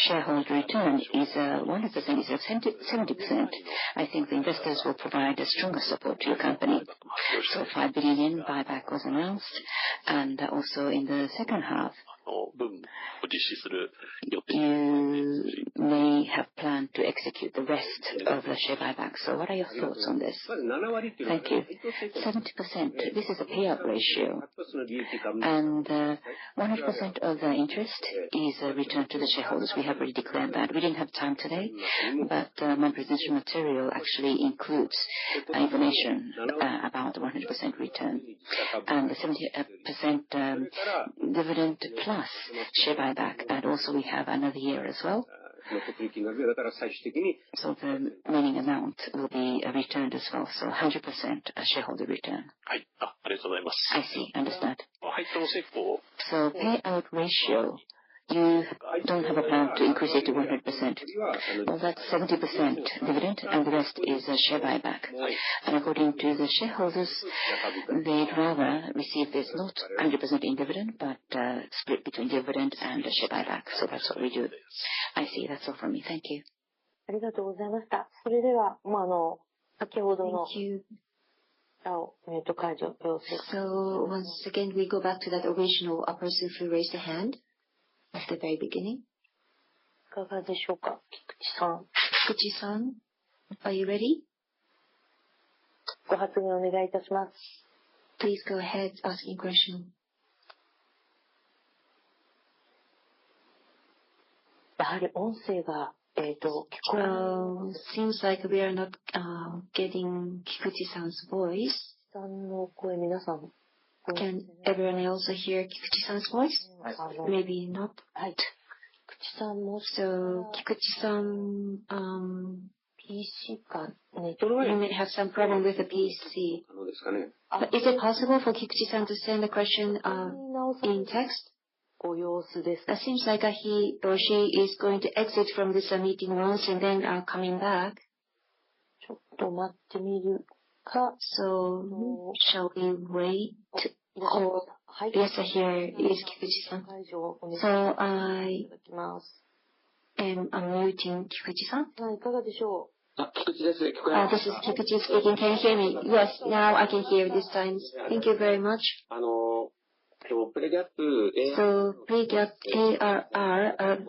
shareholder return is 100%, is 70%, I think the investors will provide a stronger support to your company. So 5 billion yen buyback was announced, and also in the second half, you may have planned to execute the rest of the share buyback. So what are your thoughts on this? Thank you. 70%, this is a payout ratio, and 100% of the interest is returned to the shareholders. We have already declared that. We didn't have time today, but my presentation material actually includes information about 100% return. And the 70% dividend plus share buyback, and also we have another year as well. So the remaining amount will be returned as well. So 100% shareholder return. I see, understand. So payout ratio, you don't have a plan to increase it to 100%. Well, that's 70% dividend, and the rest is a share buyback. And according to the shareholders, they'd rather receive this not 100% in dividend, but split between dividend and share buyback. So that's what we do. I see. That's all from me. Thank you. Thank you. So once again, we go back to that original person who raised the hand at the very beginning. Kikuchi-san, are you ready? Please go ahead asking question. Seems like we are not getting Kikuchi-san's voice. Can everyone else hear Kikuchi-san's voice? Maybe not. So Kikuchi-san, you may have some problem with the PC. But is it possible for Kikuchi-san to send a question in text? It seems like he or she is going to exit from this meeting once and then coming back. So shall we wait? Yes, here is Kikuchi-san. So I am unmuting Kikuchi-san. This is Kikuchi speaking. Can you hear me? Yes, now I can hear this time. Thank you very much. So pre-GAAP ARR,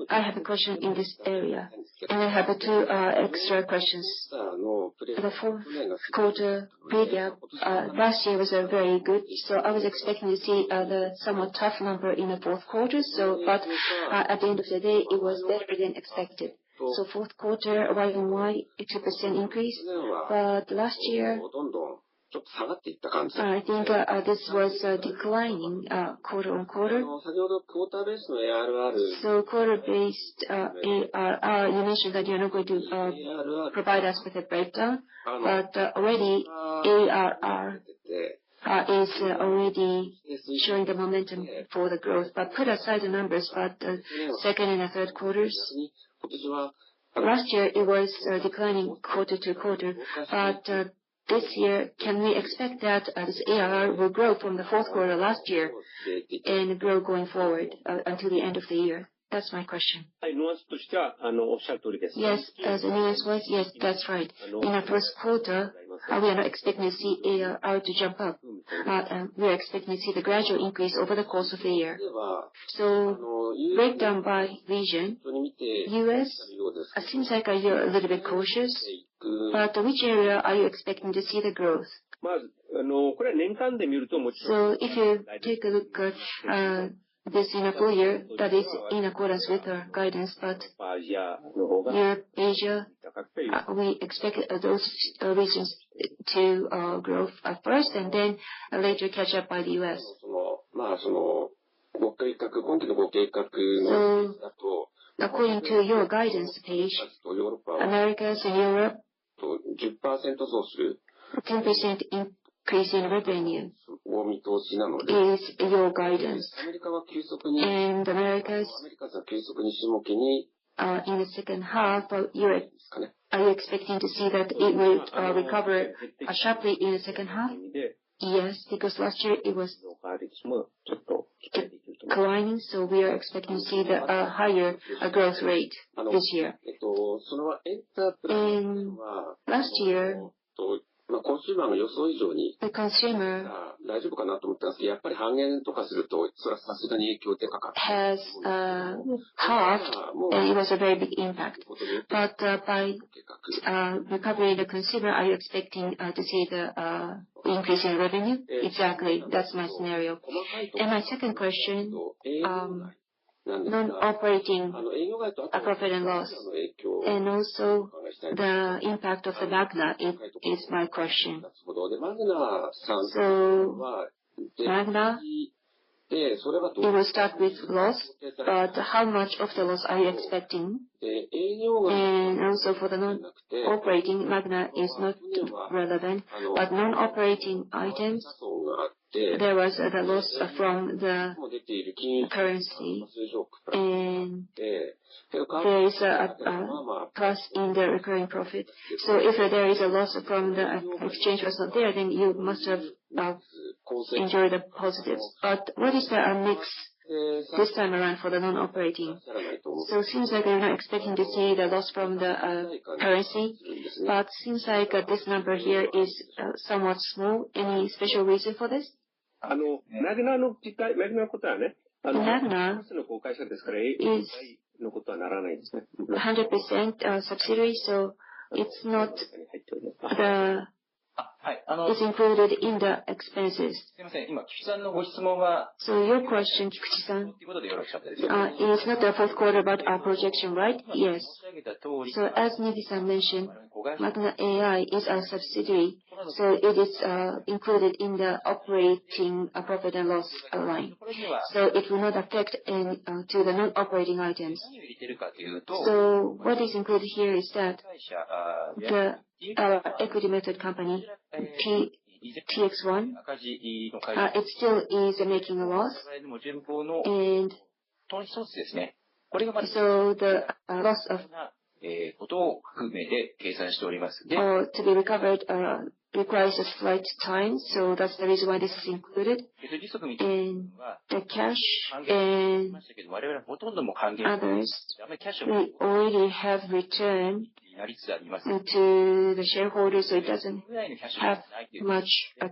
I have a question in this area, and I have two extra questions. The fourth quarter pre-GAAP last year was very good, so I was expecting to see the somewhat tough number in the fourth quarter. But at the end of the day, it was better than expected. So fourth quarter YoY 2% increase, but last year I think this was declining quarter on quarter. So quarter-based ARR, you mentioned that you're not going to provide us with a breakdown, but already ARR is already showing the momentum for the growth. But put aside the numbers, but the second and the third quarters, last year it was declining quarter to quarter, but this year, can we expect that this ARR will grow from the fourth quarter last year and grow going forward until the end of the year? That's my question. Yes, as a nuance was, yes, that's right. In the first quarter, we are not expecting to see ARR to jump up. We are expecting to see the gradual increase over the course of the year. So, breakdown by region, US, it seems like you're a little bit cautious, but which area are you expecting to see the growth? So, if you take a look at this in a full year, that is in accordance with our guidance, but Europe, Asia, we expect those regions to grow at first and then later catch up by the US. So, according to your guidance page, Americas and Europe, 10% increase in revenue is your guidance. And Americas, in the second half, are you expecting to see that it will recover sharply in the second half? Yes, because last year it was の変わりもちょっと期待できると思います。 declining, so we are expecting to see the higher growth rate this year. そのエンタープライズは Last year, コンシューマーが予想以上に the consumer 大丈夫かなと思ったんですけど、やっぱり半減とかすると、それはさすがに影響でかかった。 has halved, and it was a very big impact. But by recovering the consumer, are you expecting to see the increase in revenue? Exactly, that's my scenario. And my second question, non-operating profit and loss, and also the impact of the Magna is my question. So Magna, it will start with loss, but how much of the loss are you expecting? And also for the non-operating, Magna is not relevant, but non-operating items, there was the loss from the currency, and there is a plus in the recurring profit. So if there is a loss from the exchange was not there, then you must have enjoyed the positives. But what is the mix this time around for the non-operating? So it seems like you're not expecting to see the loss from the currency, but seems like this number here is somewhat small. Any special reason for this? マグナのことはね、Magna の公開者ですから、is のことはならないですね。 100% subsidiary, so it's not it's included in the expenses. すみません、今、菊池さんのご質問は、So your question, Kikuchi-san, ということでよろしかったですか？ is not the fourth quarter about our projection, right? Yes. 申し上げた通り、 So as Negi-san mentioned, Magna AI is our subsidiary, so it is included in the operating profit and loss line. So it will not affect to the non-operating items. 何を入れてるかというと、 So what is included here is that 会社、our equity method company, TX1, 赤字の会社、 it still is making a loss, でも順法の and 一つですね。これがまず、 so the loss of ことを含めて計算しております。で、 or to be recovered requires a slight time, so that's the reason why this is included. 利息みたい And なのは、 the cash 還元し and ましたけど、我々はほとんども還元 others, あまりキャッシュ we already have returned になりつつあります。 to the shareholders, so it doesn't ぐらいのキャッシュ have がないという、 much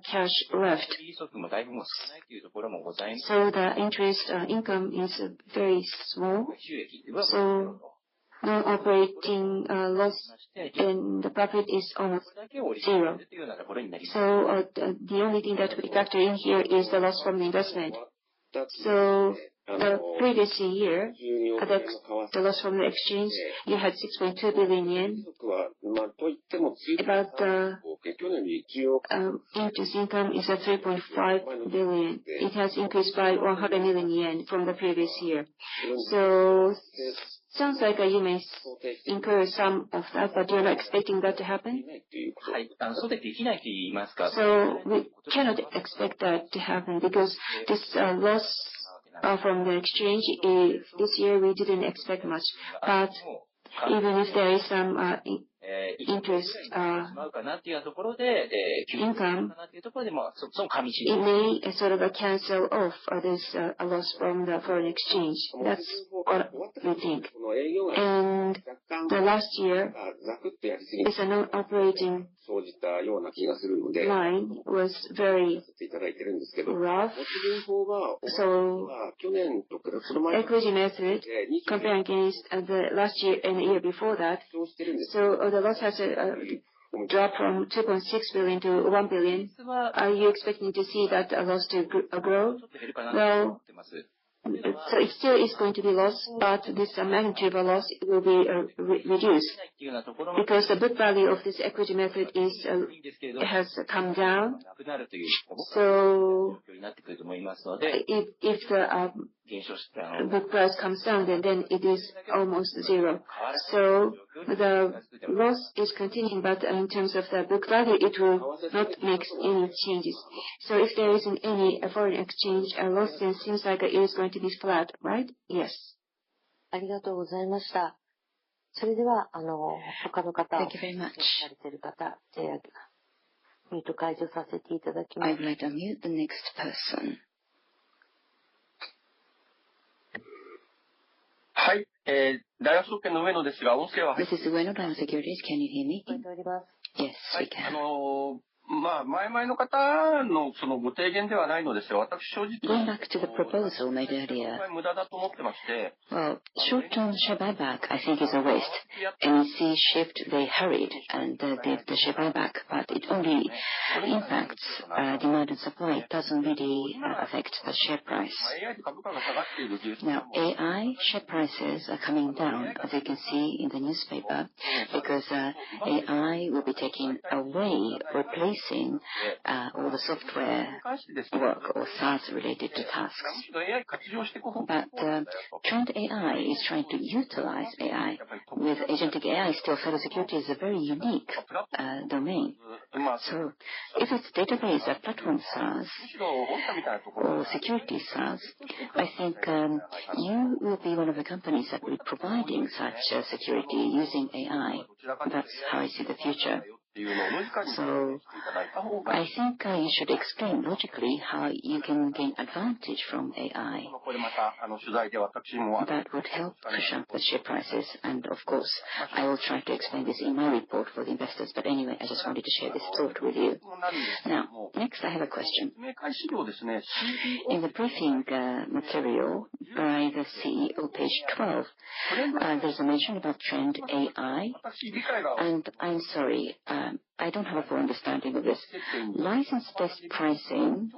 cash left. 利息もだいぶもう少ないというところもございます。 So the interest income is very small. 収益は、 So non-operating loss and the profit is almost これだけを織り zero. 込むというようなところになります。 So the only thing that we factor in here is the loss from the investment. So the previous year, the loss from the exchange, you had 6.2 billion yen, but the interest income is at 3.5 billion. It has increased by 100 million yen from the previous year. So sounds like you may incur some of that, but you're not expecting that to happen. はい、そうできないと言いますか。 So we cannot expect that to happen because this loss from the exchange, this year we didn't expect much. But even if there is some interest しまうかなっていうところで、income, かなっていうところで、まあ、その紙紙 it may sort of cancel off this loss from the foreign exchange. That's what we think. And the last year, this non-operating line was very rough. So equity method comparing against the last year and the year before that, so the loss has drop from 2.6 billion to 1 billion. Are you expecting to see that loss to grow? Well, so it still is going to be loss, but this magnitude of loss will be reduced because the book value of this equity method has come down. So if the book price comes down, then it is almost zero. So the loss is continuing, but in terms of the book value, it will not make any changes. So if there isn't any foreign exchange loss, then it seems like it is going to be flat, right? Yes. ありがとうございました。それでは、他の方、 Thank you very much. されている方、手を挙げます。I would like to unmute the next person. はい、大和証券の上野ですが、音声は。This is Ueno, Daiwa Securities. Can you hear me? Yes, we can. 前の方のそのご提言ではないのですが、私正直。Going back to the proposal made earlier. 無駄だと思ってまして。Well, short-term share buyback, I think, is a waste. NEC shift, they hurried and did the share buyback, but it only impacts demand and supply. It doesn't really affect the share price. Now, AI share prices are coming down, as you can see in the newspaper, because AI will be taking away, replacing all the software work or SaaS related to tasks. But Trend AI is trying to utilize AI. With agentic AI, still cybersecurity is a very unique domain. So if it's database or platform SaaS or security SaaS, I think you will be one of the companies that will be providing such security using AI. That's how I see the future. So I think you should explain logically how you can gain advantage from AI. That would help push up the share prices. And of course, I will try to explain this in my report for the investors. But anyway, I just wanted to share this thought with you. Now, next I have a question. In the briefing material by the CEO, page 12, there's a mention about Trend AI. And I'm sorry, I don't have a full understanding of this. License-based pricing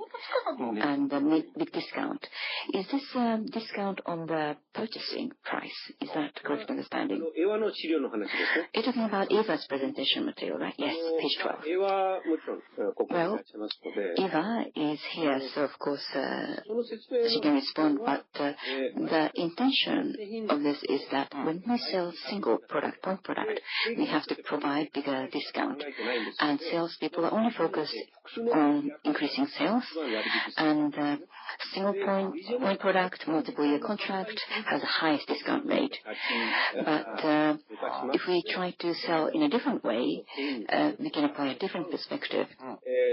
and the big discount. Is this discount on the purchasing price? Is that correct understanding? You're talking about Eva's presentation material, right? Yes, page 12. Well, Eva is here, so of course she can respond, but the intention of this is that when we sell single product, one product, we have to provide bigger discount. And salespeople are only focused on increasing sales, and single point product, multiple year contract has the highest discount rate. But if we try to sell in a different way, we can apply a different perspective.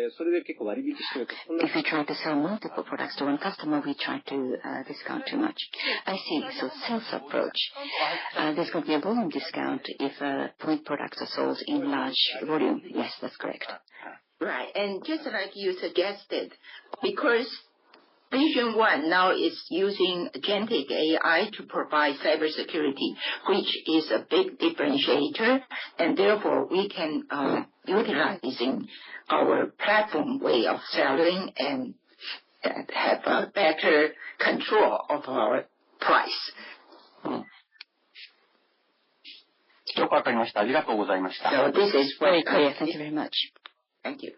If we try to sell multiple products to one customer, we try to discount too much. I see. So sales approach. There's going to be a volume discount if point products are sold in large volume. Yes, that's correct. Right. And just like you suggested, because Vision 1 now is using agentic AI to provide cybersecurity, which is a big differentiator, and therefore we can utilizing our platform way of selling and have a better control of our price. よくわかりました。ありがとうございました。So this is very clear. Thank you very much. Thank you.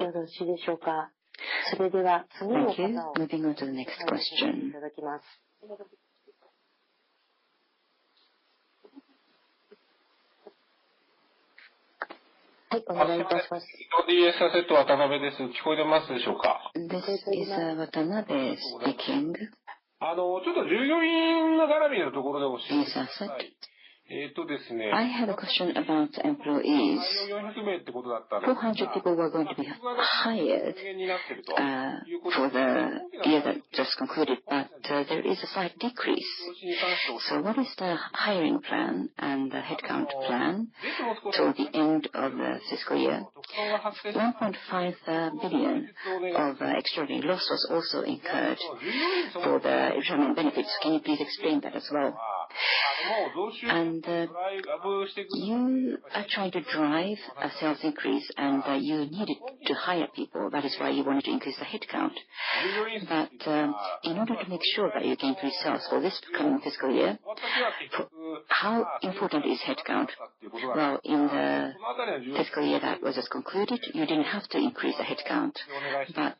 よろしいでしょうか。それでは次の方を Moving on to the next question. いただきます。はい、お願いいたします。DS アセット渡辺です。聞こえてますでしょうか。 This is Watanabe speaking. ちょっと従業員の絡みのところで教えてください。ですね。I have a question about employees. 400 people were going to be hired for the year that just concluded, but there is a slight decrease. So what is the hiring plan and the headcount plan till the end of the fiscal year? 1.5 billion of extraordinary loss was also incurred for the retirement benefits. Can you please explain that as well? And you are trying to drive a sales increase, and you needed to hire people. That is why you wanted to increase the headcount. But in order to make sure that you can increase sales for this coming fiscal year, how important is headcount? Well, in the fiscal year that was just concluded, you didn't have to increase the headcount, but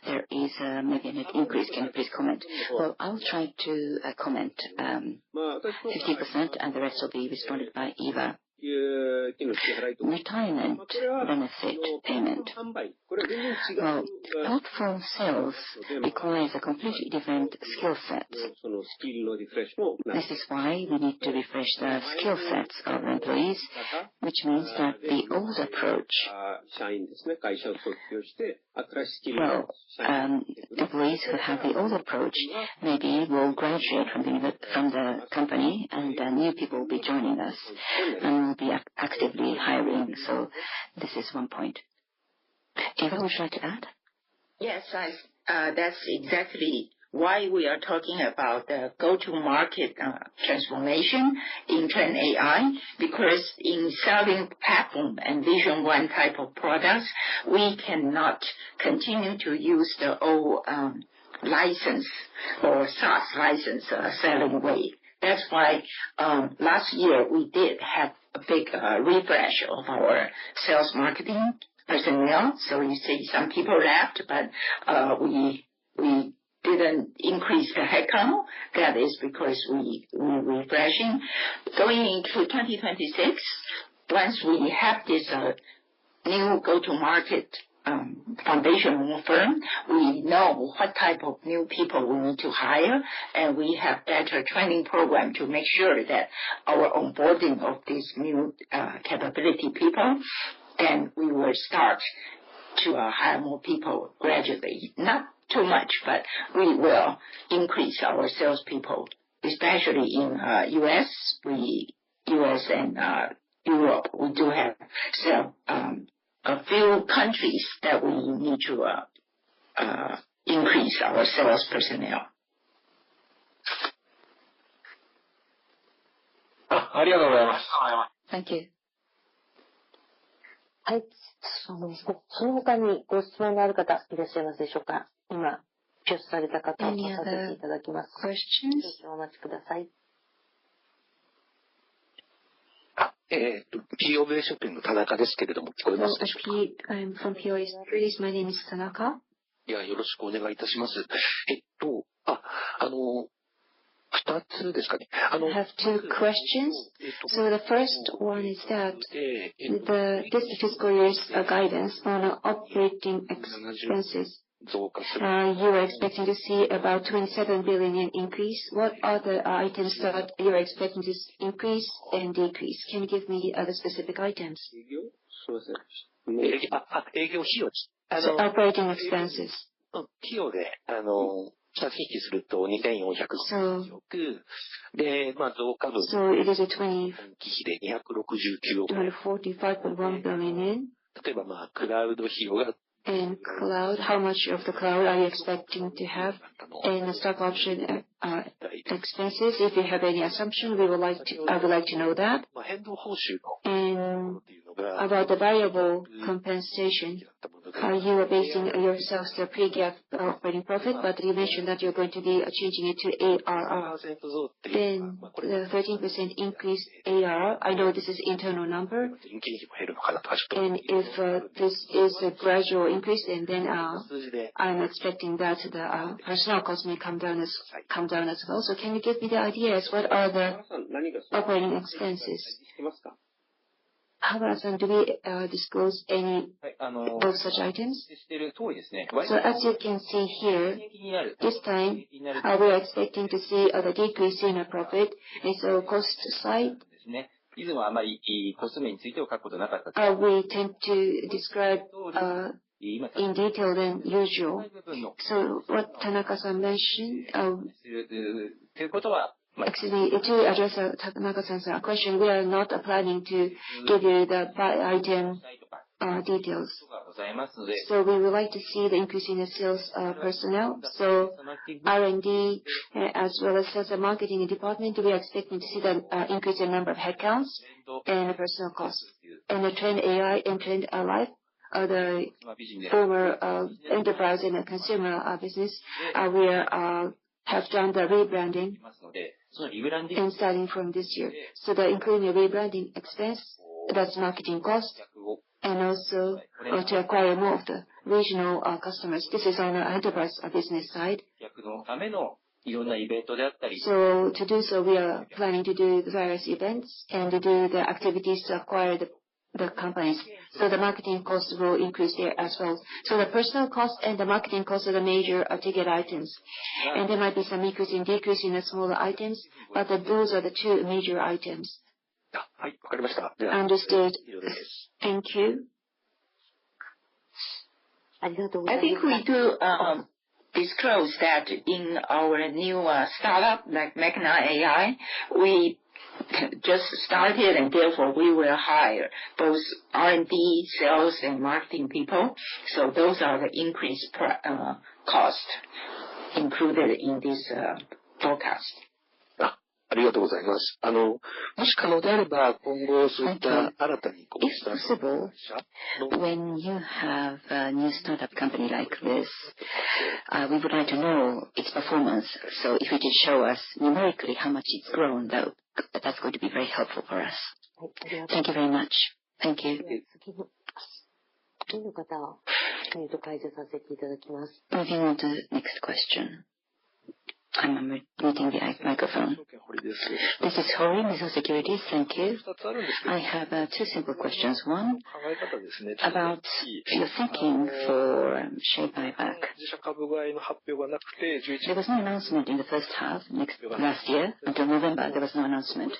there is maybe a net increase. Can you please comment? Well, I'll try to comment 50%, and the rest will be responded by Eva. retirement benefit payment. Well, platform sales requires a completely different skill set. This is why we need to refresh the skill sets of employees, which means that the old approach, employees who have the old approach maybe will graduate from the company, and new people will be joining us, and we'll be actively hiring. So this is one point. Eva, would you like to add? Yes, that's exactly why we are talking about the go-to-market transformation in Trend AI, because in selling platform and Vision One type of products, we cannot continue to use the old license or SaaS license selling way. That's why last year we did have a big refresh of our sales marketing personnel. So you see some people left, but we didn't increase the headcount. That is because we're refreshing. Going into 2026, once we have this new go-to-market foundational firm, we know what type of new people we need to hire, and we have better training program to make sure that our onboarding of these new capability people, and we will start to hire more people gradually. Not too much, but we will increase our salespeople, especially in U.S. and Europe. We do have a few countries that we need to increase our sales personnel. ありがとうございます。Thank you. はい。その他にご質問がある方いらっしゃいますでしょうか。今、挙手された方をさせていただきます。少々お待ちください。POV ショッピングの田中ですけれども、聞こえますでしょうか。I'm from POV Securities. My name is Tanaka. よろしくお願いいたします。二つですかね。I have two questions. So the first one is that this fiscal year's guidance on operating expenses. You are expecting to see about 27 billion yen increase. What are the items that you are expecting to increase and decrease? Can you give me the other specific items? 営業費用です。So operating expenses. 費用で、差し引きすると2450億で、増加分。So it is a 期比で269億。245.1 billion yen. 例えば、クラウド費用が And cloud, how much of the cloud are you expecting to have? And the stock option expenses, if you have any assumption, I would like to know that. And about the variable compensation, you are basing yourselves the pre-GAAP operating profit, but you mentioned that you're going to be changing it to ARR. Then the 13% increase ARR, I know this is internal number. And if this is a gradual increase, and then I'm expecting that the personnel costs may come down as well. So can you give me the ideas? What are the operating expenses? Habara-san, do we disclose any of such items? So as you can see here, this time we are expecting to see the decrease in our profit. And so cost side, we tend to describe in detail than usual. So what Tanaka-san mentioned, actually, to address Tanaka-san's question, we are not planning to give you the item details. So we would like to see the increase in the sales personnel. So R&D as well as sales and marketing department, we are expecting to see the increase in number of headcounts and the personnel costs. And the Trend AI and Trend Life, the former enterprise and the consumer business, we have done the rebranding and starting from this year. So the including the rebranding expense, that's marketing cost, and also to acquire more of the regional customers. This is on the enterprise business side. So to do so, we are planning to do various events and to do the activities to acquire the the companies. So the marketing costs will increase there as well. So the personal cost and the marketing costs are the major ticket items. And there might be some increase and decrease in the smaller items, but those are the two major items. Understood. Thank you. I think we do disclose that in our new startup, like Magna AI, we just started, and therefore we will hire both R&D, sales, and marketing people. So those are the increased cost included in this forecast. ありがとうございます。もし可能であれば、今後そういった新たにIf possible, when you have a new startup company like this, we would like to know its performance. So if you could show us numerically how much it's grown, that's going to be very helpful for us. Thank you very much. Thank you. Moving on to the next question. I'm muting the microphone. This is Hori, Mizuho Securities. Thank you. I have two simple questions. One, about your thinking for share buyback. There was no announcement in the first half, last year, until November, there was no announcement.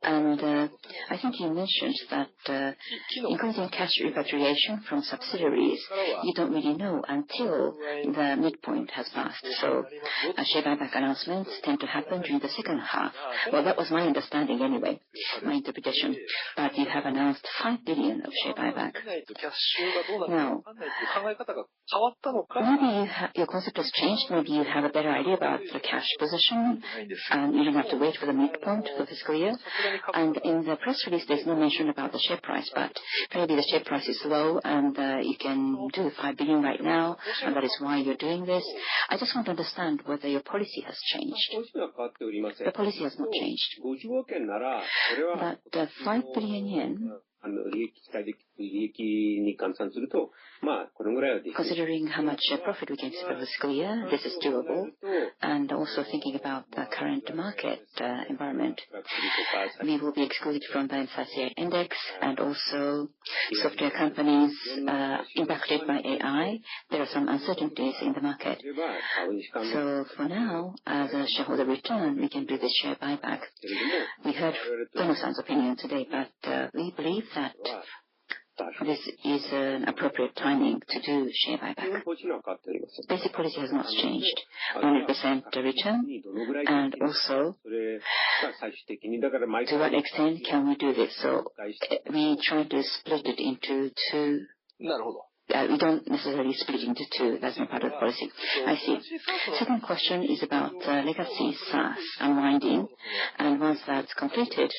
And I think you mentioned that increasing cash repatriation from subsidiaries, you don't really know until the midpoint has passed. So share buyback announcements tend to happen during the second half. Well, that was my understanding anyway, my interpretation. But you have announced 5 billion of share buyback. Now, maybe your concept has changed. Maybe you have a better idea about the cash position, and you don't have to wait for the midpoint for fiscal year. And in the press release, there's no mention about the share price, but maybe the share price is low, and you can do 5 billion right now, and that is why you're doing this. I just want to understand whether your policy has changed. The policy has not changed. But the 5 billion yen, considering how much profit we can see for the fiscal year, this is doable. And also thinking about the current market environment, we will be excluded from the MSCI index, and also software companies impacted by AI. There are some uncertainties in the market. So for now, as a shareholder return, we can do this share buyback. We heard Kono-san's opinion today, but we believe that this is an appropriate timing to do share buyback. Basic policy has not changed. 100% return, and also to what extent can we do this? So we try to split it into two. We don't necessarily split into two. That's not part of the policy. I see. Second question is about legacy SaaS unwinding. And once that's completed,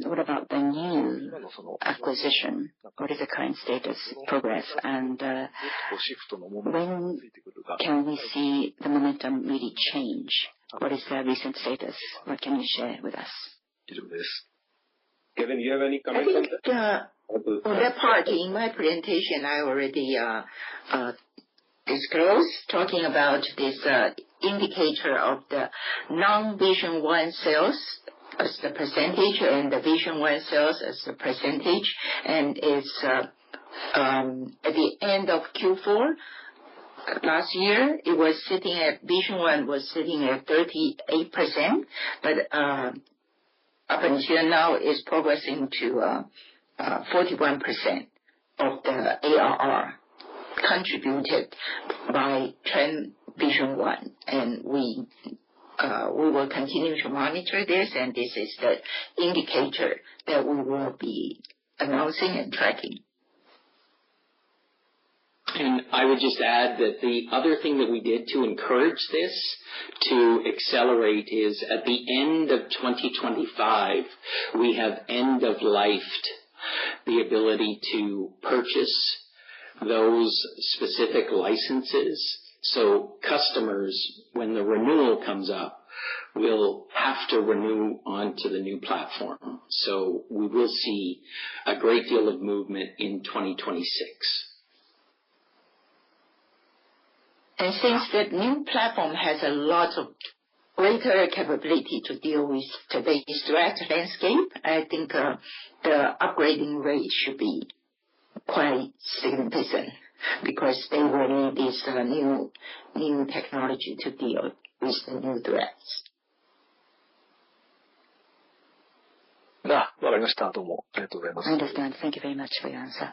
what about the new acquisition? What is the current status, progress? And when can we see the momentum really change? What is the recent status? What can you share with us? Kevin, do you have any comments on that? On that part, in my presentation, I already disclosed, talking about this indicator of the non-Vision 1 sales as the percentage, and the Vision 1 sales as the percentage, and it's at the end of Q4 last year, it was sitting at Vision 1 was sitting at 38%, but up until now, it's progressing to 41% of the ARR contributed by Trend Vision 1. And we will continue to monitor this, and this is the indicator that we will be announcing and tracking. And I would just add that the other thing that we did to encourage this to accelerate is at the end of 2025, we have end-of-lifed the ability to purchase those specific licenses. So customers, when the renewal comes up, will have to renew onto the new platform. So we will see a great deal of movement in 2026. And since the new platform has a lot of greater capability to deal with today's threat landscape, I think the upgrading rate should be quite significant because they will need this new technology to deal with the new threats. わかりました。どうもありがとうございます。I understand. Thank you very much for your answer.